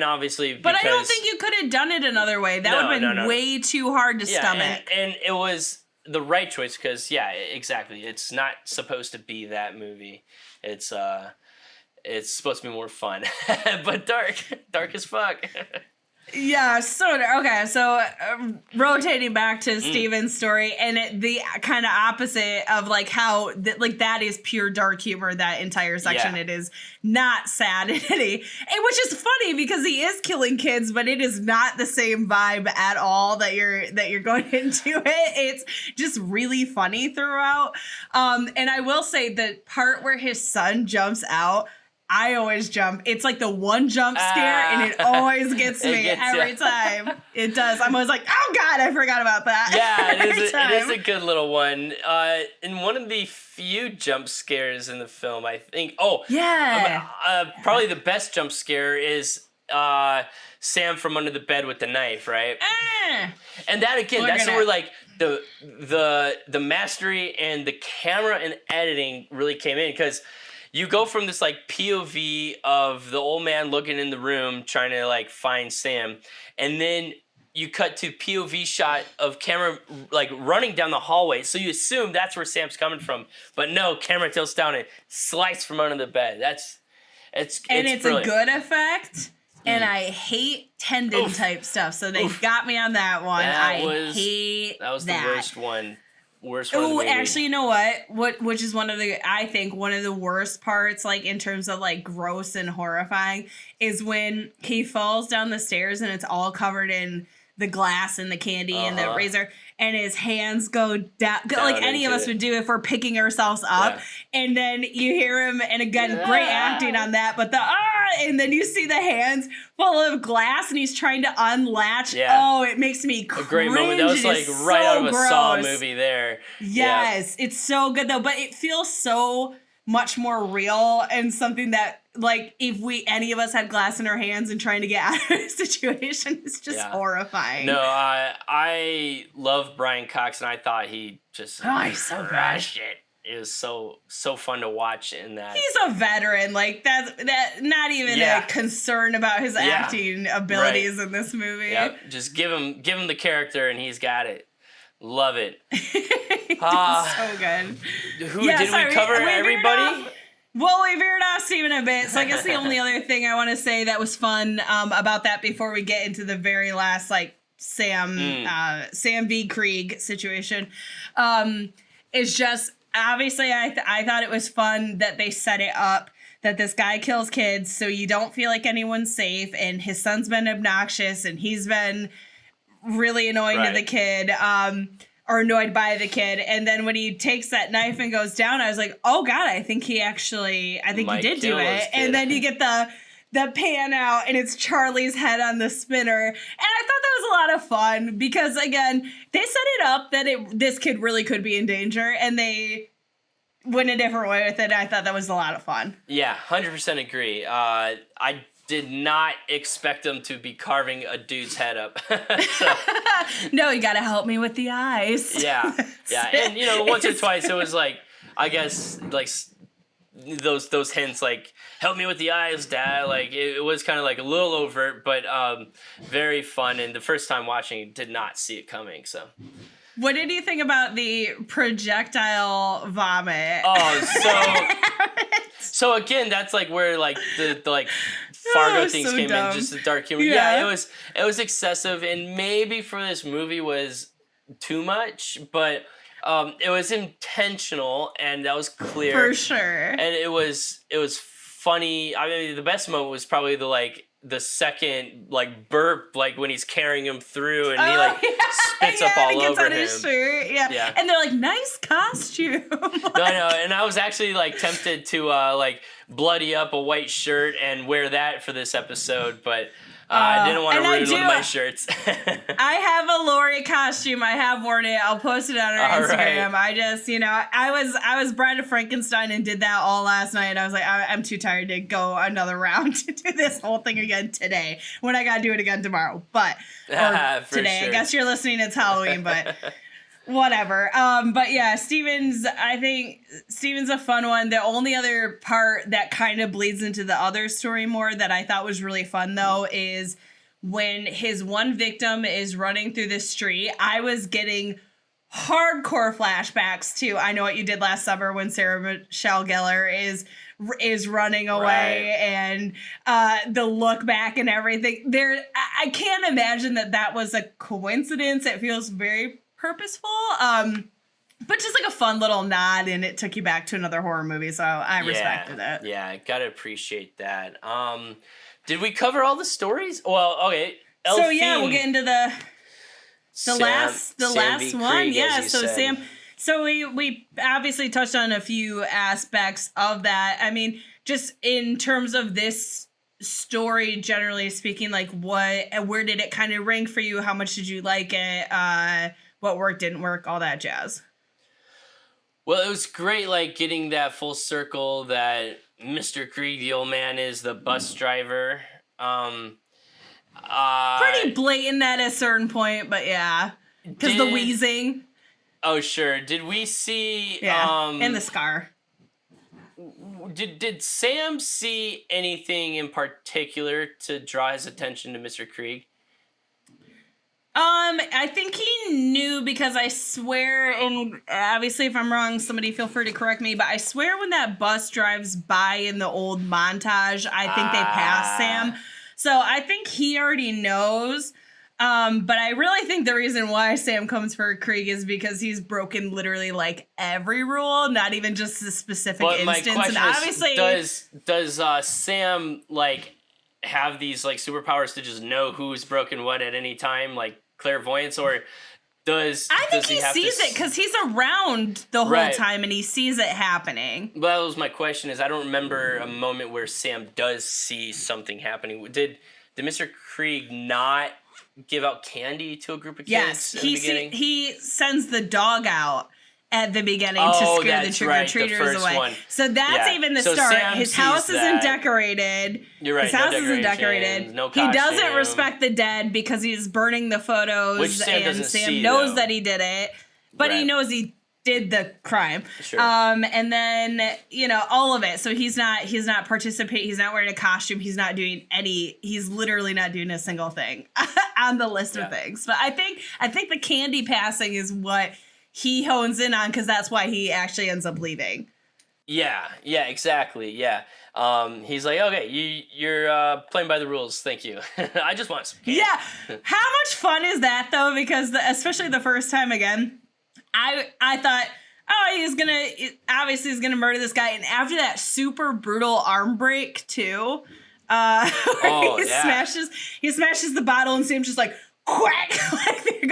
obviously because, but I don't think you could have done it another way. That would have been way too hard to stomach, and it was the right choice, because exactly, it's not supposed to be that movie. It's supposed to be more fun but dark as fuck. Yeah, okay, so rotating back to Steven's story, and the kind of opposite of like how that is pure dark humor, that entire section. It is not sad in any, and which is funny because he is killing kids, but it is not the same vibe at all that you're going into it. It's just really funny throughout. And I will say the part where his son jumps out, I always jump. It's like the one jump scare, and it always gets me every time. It does. I'm always like, oh God, I forgot about that. Yeah, it is a good little one. And one of the few jump scares in the film, I think. Oh, yeah. Probably the best jump scare is Sam from under the bed with the knife, right? And that again, that's where like the mastery and the camera and editing really came in, because you go from this like POV of the old man looking in the room trying to like find Sam, and then you cut to POV shot of camera like running down the hallway. So you assume that's where Sam's coming from, but no, camera tilts down and slices from under the bed. It's brilliant. A good effect. And I hate tendon type stuff, so they got me on that one. That was the worst one. worst part of the Oh, movie. actually, you know what? Which is one of the worst parts, like in terms of like gross and horrifying, is when he falls down the stairs and it's all covered in the glass and the candy and the razor, and his hands go down like any of us would do if we're picking ourselves up. Yeah. And then you hear him, and again, great acting on that, but and then you see the hands full of glass and he's trying to unlatch. Yeah. Oh, it makes me cringe. A great moment. That was like right out of a Saw movie there. Yes, it's so good though, but it feels so much more real and something that, like, if any of us had glass in our hands and trying to get out of a situation, it's just horrifying. No, I love Brian Cox, and I thought he just crushed it. It was so fun to watch in that. He's a veteran, like that. Not even a concern about his acting abilities in this movie. Yep. Just give him the character, and he's got it. Love it. So good. Did we cover everybody? Well, we veered off Steven a bit, so I guess the only other thing I want to say that was fun about that before we get into the very last, like, Sam v. Krieg situation is just, obviously, I thought it was fun that they set it up that this guy kills kids, so you don't feel like anyone's safe, and his son's been obnoxious, and he's been really annoying to the kid, or annoyed by the kid. And then when he takes that knife and goes down, I was like, oh God, I think he did do it. And then you get the pan out and it's Charlie's head on the spinner. And I thought that was a lot of fun because, again, they set it up that this kid really could be in danger, and they went a different way with it. I thought that was a lot of fun. Yeah, 100% agree. I did not expect them to be carving a dude's head up. No, you gotta help me with the eyes. Yeah. And once or twice it was like, I guess, like those hints, like, help me with the eyes, Dad. Like, it was kind of like a little overt, but very fun. And the first time watching, did not see it coming. So. What did you think about the projectile vomit? So again, that's like where like the like Fargo things came in, just the dark humor. Yeah, it was excessive, and maybe for this movie was too much, but it was intentional, and that was clear for sure. And it was funny. I mean, the best moment was probably the second like burp, like when he's carrying him through and he spits up all over him. His shirt. Yeah. And they're like, nice costume. No, I know. And I was actually like tempted to like bloody up a white shirt and wear that for this episode, but I didn't want to ruin one of my shirts. I have a Lori costume. I have worn it. I'll post it on our Instagram. Right. I just, I was Bride of Frankenstein and did that all last night. I was like, I'm too tired to go another round to do this whole thing again today when I got to do it again tomorrow. But today, sure. I guess you're listening. It's Halloween, but whatever. But yeah, I think Steven's a fun one. The only other part that kind of bleeds into the other story more that I thought was really fun, though, is when his one victim is running through the street. I was getting hardcore flashbacks to I Know What You Did Last Summer when Sarah Michelle Gellar is running away, and the look back and everything. I can't imagine that was a coincidence. It feels very purposeful, but just like a fun little nod, and it took you back to another horror movie, so I respected it. Yeah, gotta appreciate that. Did we cover all the stories? Well, okay. So we'll get into the last one. Krieg, yeah, so said. Sam. So we obviously touched on a few aspects of that. I mean, just in terms of this story, generally speaking, like where did it kind of rank for you? How much did you like it? What worked, didn't work, all that jazz. Well, it was great, like, getting that full circle that Mr. Krieg, the old man, is the bus driver. Pretty blatant at a certain point, but yeah. Because the wheezing. Oh, sure. Did we see... and the scar. Did Sam see anything in particular to draw his attention to Mr. Krieg? I think he knew, because I swear, and obviously if I'm wrong, somebody feel free to correct me, but I swear when that bus drives by in the old montage, I think they pass Sam. So I think he already knows. But I really think the reason why Sam comes for Krieg is because he's broken literally like every rule, not even just the specific but instance. My question and obviously, does Sam like have these like superpowers to just know who's broken what at any time, like clairvoyance, or I think he sees it because he's around the whole time and he sees it happening. But that was my question. Is I don't remember a moment where Sam does see something happening. Did Mr. Krieg not give out candy to a group of kids in the beginning? He sends the dog out at the beginning to scare the trick-or-treaters away. One. So that's even the start. Sam his house isn't decorated. You're right. His house isn't decorated. No he doesn't respect the dead because he's burning the photos. Which Sam knows that he did it, but he knows he did the crime. Sure. And then, all of it. So he's not participating. He's not wearing a costume. He's literally not doing a single thing on the list of things. But I think the candy passing is what he hones in on because that's why he actually ends up leaving. Yeah, exactly. Yeah. He's like, okay, you're playing by the rules. Thank you. I just want some candy. Yeah. How much fun is that though? Because especially the first time again, I thought, he's gonna murder this guy, and after that super brutal arm break too, he smashes the bottle, and Sam's just like, quack, like there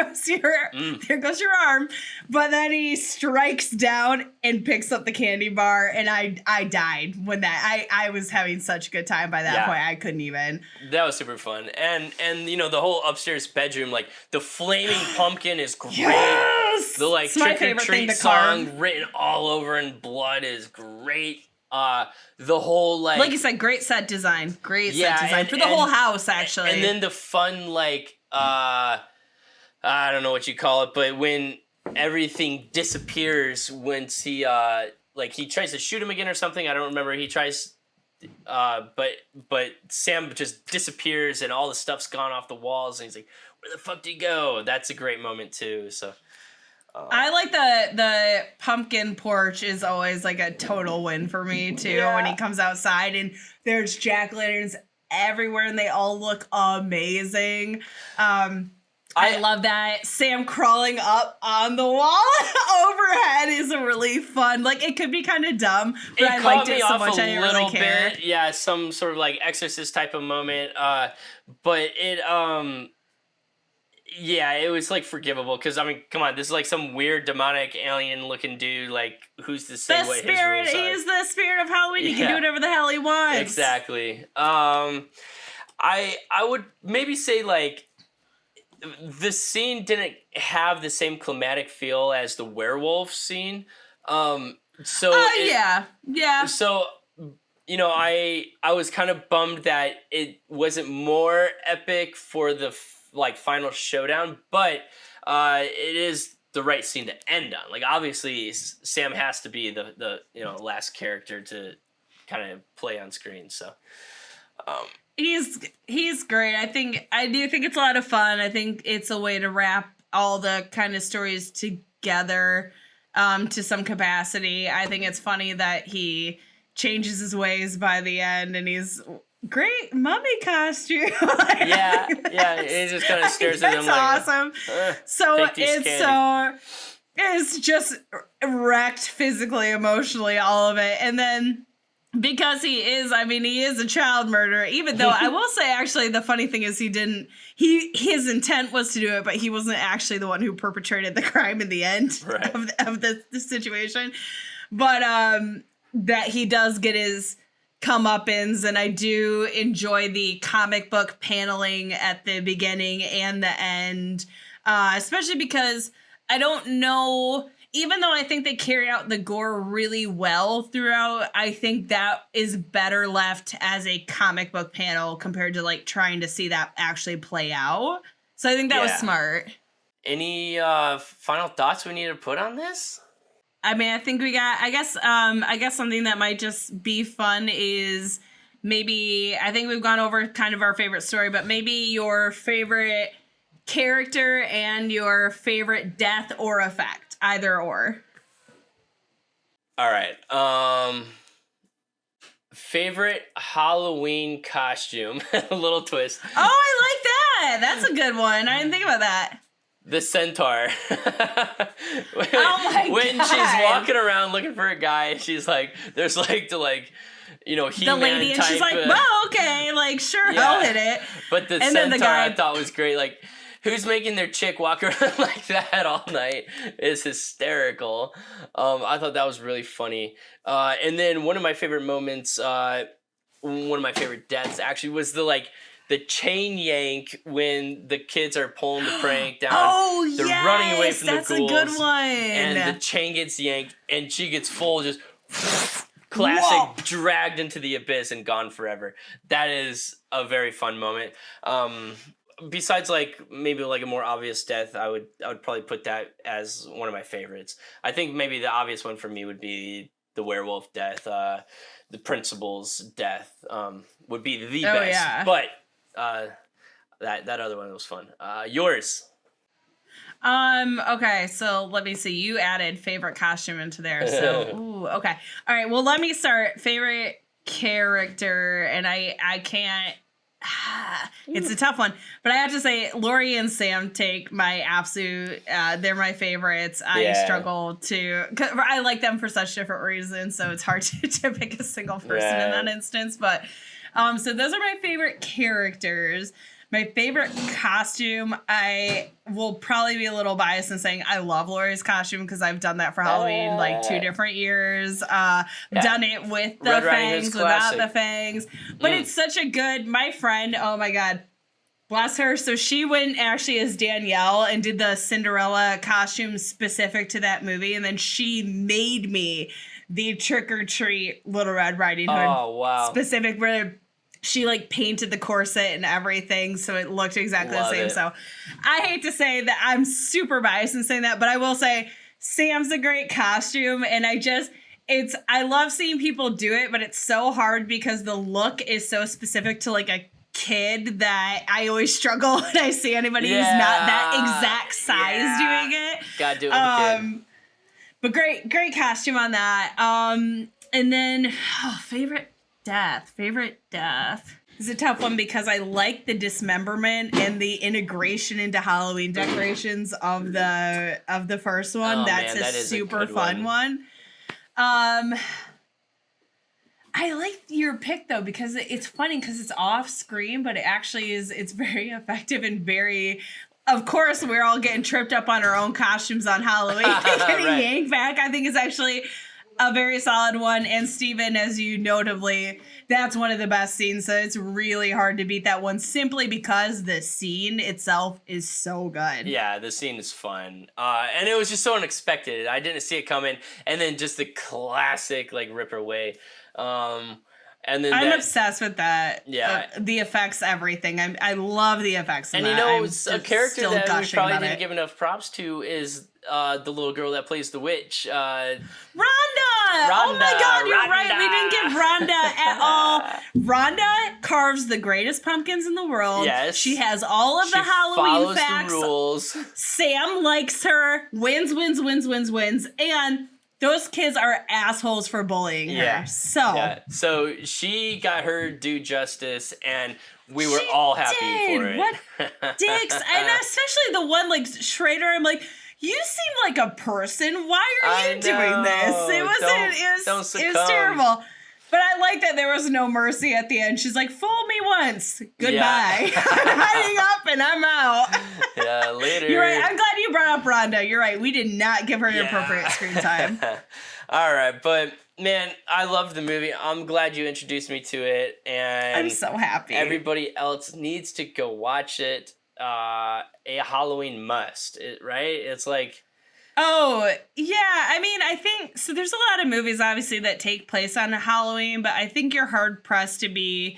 goes your arm, but then he strikes down and picks up the candy bar, and I died when I was having such a good time by that point. I couldn't even. That was super fun, and the whole upstairs bedroom, like the flaming pumpkin is great. Yes! The like it's my trick or treat song written all over in blood is great. The whole like you said, great set design for the whole house actually, and then the fun like. I don't know what you call it, but when everything disappears, once he tries to shoot him again or something, I don't remember. He tries, but Sam just disappears and all the stuff's gone off the walls, and he's like, "Where the fuck did he go?" That's a great moment too. So. I like the pumpkin porch is always like a total win for me too. When he comes outside and there's jack-o'-lanterns everywhere and they all look amazing. I love that. Sam crawling up on the wall overhead is really fun. Like, it could be kind of dumb, but I liked it so much I didn't really care. Yeah, some sort of like Exorcist type of moment. But it it was like forgivable because I mean, come on, this is like some weird demonic alien looking dude. Like, who's to say what his rules are? He's the spirit of Halloween. He can do whatever the hell he wants. Exactly. I would maybe say like the scene didn't have the same climatic feel as the werewolf scene. So I was kind of bummed that it wasn't more epic for the final showdown, but it is the right scene to end on. Like, obviously Sam has to be the last character to kind of play on screen. So he's great. I do think it's a lot of fun. I think it's a way to wrap all the kind of stories together to some capacity. I think it's funny that he changes his ways by the end, and he's great mummy costume. He just kind of stares at him like, awesome. It's just wrecked phically, emotionally, all of it. And then because he is a child murderer, even though I will say actually the funny thing is his intent was to do it, but he wasn't actually the one who perpetrated the crime in the end of the situation. But that he does get his comeuppance, and I do enjoy the comic book paneling at the beginning and the end, especially because I don't know, even though I think they carry out the gore really well throughout, I think that is better left as a comic book panel compared to like trying to see that actually play out. So I think that was smart. Any final thoughts we need to put on this? I mean, I think we got, I guess something that might just be fun is maybe, I think we've gone over kind of our favorite story, but maybe your favorite character and your favorite death or effect, either or. All right. Favorite Halloween costume. A little twist. Oh, I like that. That's a good one. I didn't think about that. The centaur. When God. she's walking around looking for a guy, she's like, there's like He-Man the lady, and type she's like, well, okay, like, sure, Yeah. I'll hit it. But the and centaur then the guy, I thought was great. Like, who's making their chick walk around like that all night is hysterical. I thought that was really funny. And then one of my favorite moments, one of my favorite deaths actually was the chain yank when the kids are pulling the prank down. Oh, They're yes, running away from the that's ghouls. a good one. And the chain gets yanked, and she gets full, just classic, Whoa. dragged into the abyss and gone forever. That is a very fun moment. Besides, maybe a more obvious death, I would probably put that as one of my favorites. I think maybe the obvious one for me would be the werewolf death. The principal's death would be the best. Yeah. But that other one was fun. Yours? Okay, so let me see. You added favorite costume into there. So, ooh, okay. All right, well, let me start. Favorite character, and I can't. It's a tough one, but I have to say Lori and Sam take my absolute, they're my favorites. I struggle cause I like them for such different reasons, so it's hard to pick a single person in that instance, but so those are my favorite characters. My favorite costume, I will probably be a little biased in saying I love Lori's costume because I've done that for Halloween 2 different years. Done it with the fangs, without the fangs. But it's such a good, my friend, oh my God, bless her. So she went actually as Danielle and did the Cinderella costume specific to that movie. And then she made me Trick or Treat Little Red Riding Hood. Oh, wow. Specific where she painted the corset and everything so it looked exactly the same. So I hate to say that I'm super biased in saying that, but I will say Sam's a great costume, and I love seeing people do it, but it's so hard because the look is so specific to a kid that I always struggle when I see anybody who's not that exact size doing it. Gotta do it with the kid. But great costume on that. And then favorite death is a tough one because I like the dismemberment and the integration into Halloween decorations of the first one. That's that a is super fun one. I like your pick though because it's funny because it's off screen, but it actually it's very effective and very. Of course, we're all getting tripped up on our own costumes on Halloween. Getting yanked back, I think, is actually a very solid one. And Steven, as you notably, that's one of the best scenes. So it's really hard to beat that one simply because the scene itself is so good. Yeah, the scene is fun. And it was just so unexpected. I didn't see it coming. And then just the classic, rip her away. And then I'm obsessed with that. Yeah. The effects, everything. I love the effects. And that. A character that we probably didn't give enough props to is the little girl that plays the witch. Rhonda! Oh my God, you're right. We didn't give Rhonda at all. Rhonda carves the greatest pumpkins in the world. Yes. She has all of the Halloween facts. facts. The rules. Sam likes her. Wins. And those kids are assholes for bullying her. So she got her due justice, and we were all happy for it. What dicks. And especially the one Schrader, I'm like, you seem like a person. Why are you doing this? It was terrible. But I like that there was no mercy at the end. She's like, fool me once. Goodbye. Yeah. I'm hiding up and I'm out. Yeah, later. You're right. I'm glad you brought up Rhonda. You're right. We did not give her an appropriate screen time. All right. But, man, I love the movie. I'm glad you introduced me to it. And I'm so happy. Everybody else needs to go watch it. A Halloween must, right? It's like... Oh, yeah. I mean, I think, so there's a lot of movies, obviously, that take place on Halloween, but I think you're hard-pressed to be,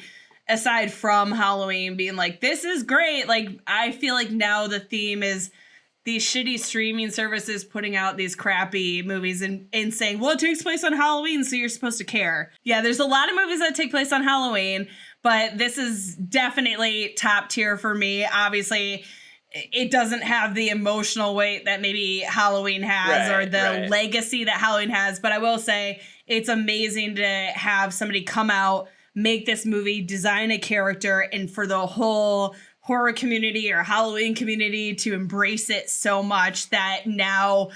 aside from Halloween, being like, this is great. I feel like now the theme is these shitty streaming services putting out these crappy movies and saying, well, it takes place on Halloween, so you're supposed to care. Yeah, there's a lot of movies that take place on Halloween, but this is definitely top tier for me. Obviously, it doesn't have the emotional weight that maybe Halloween has or the legacy that Halloween has. But I will say it's amazing to have somebody come out, make this movie, design a character, and for the whole horror community or Halloween community to embrace it so much that now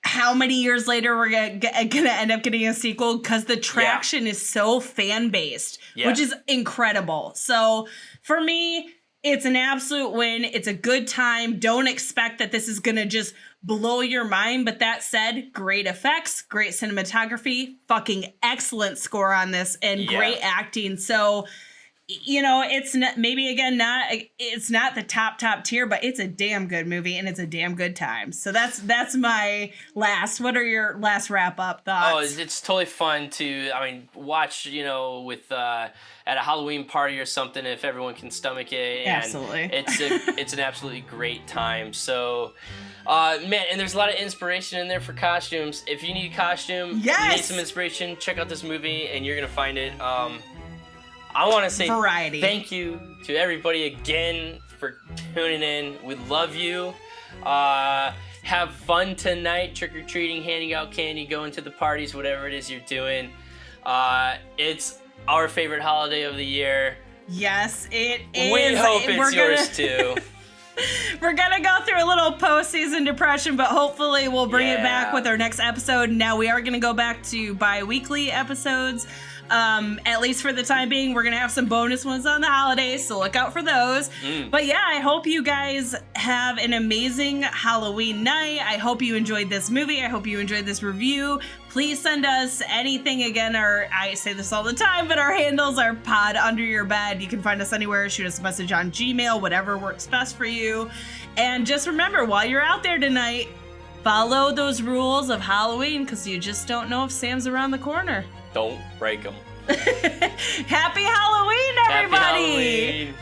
how many years later we're gonna end up getting a sequel because the traction is so fan-based, which is incredible. So for me, it's an absolute win. It's a good time. Don't expect that this is gonna just blow your mind. But that said, great effects, great cinematography, fucking excellent score on this, and great acting. So, you know, it's not, maybe again, it's not the top tier, but it's a damn good movie and it's a damn good time. So that's my last. What are your last wrap up thoughts? Oh, it's totally fun to, watch, you know, with at a Halloween party or something if everyone can stomach it. And absolutely, it's an absolutely great time. So, man, and there's a lot of inspiration in there for costumes. If you need a costume, you need some inspiration, check out this movie and you're gonna find it. I want to say thank you to everybody again for tuning in. We love you. Have fun tonight, trick-or-treating, handing out candy, going to the parties, whatever it is you're doing. It's our favorite holiday of the year. Yes, it is. We hope it's yours too. We're going to go through a little post-season depression, but hopefully we'll bring it back with our next episode. Now we are going to go back to bi-weekly episodes. At least for the time being. We're gonna have some bonus ones on the holidays, so look out for those. But yeah, I hope you guys have an amazing Halloween night. I hope you enjoyed this movie. I hope you enjoyed this review. Please send us anything. Again, I say this all the time, but our handles are pod under your bed. You can find us anywhere. Shoot us a message on Gmail, whatever works best for you. And just remember, while you're out there tonight, follow those rules of Halloween, because you just don't know if Sam's around the corner. Don't break them. Happy Halloween, everybody! Happy Halloween.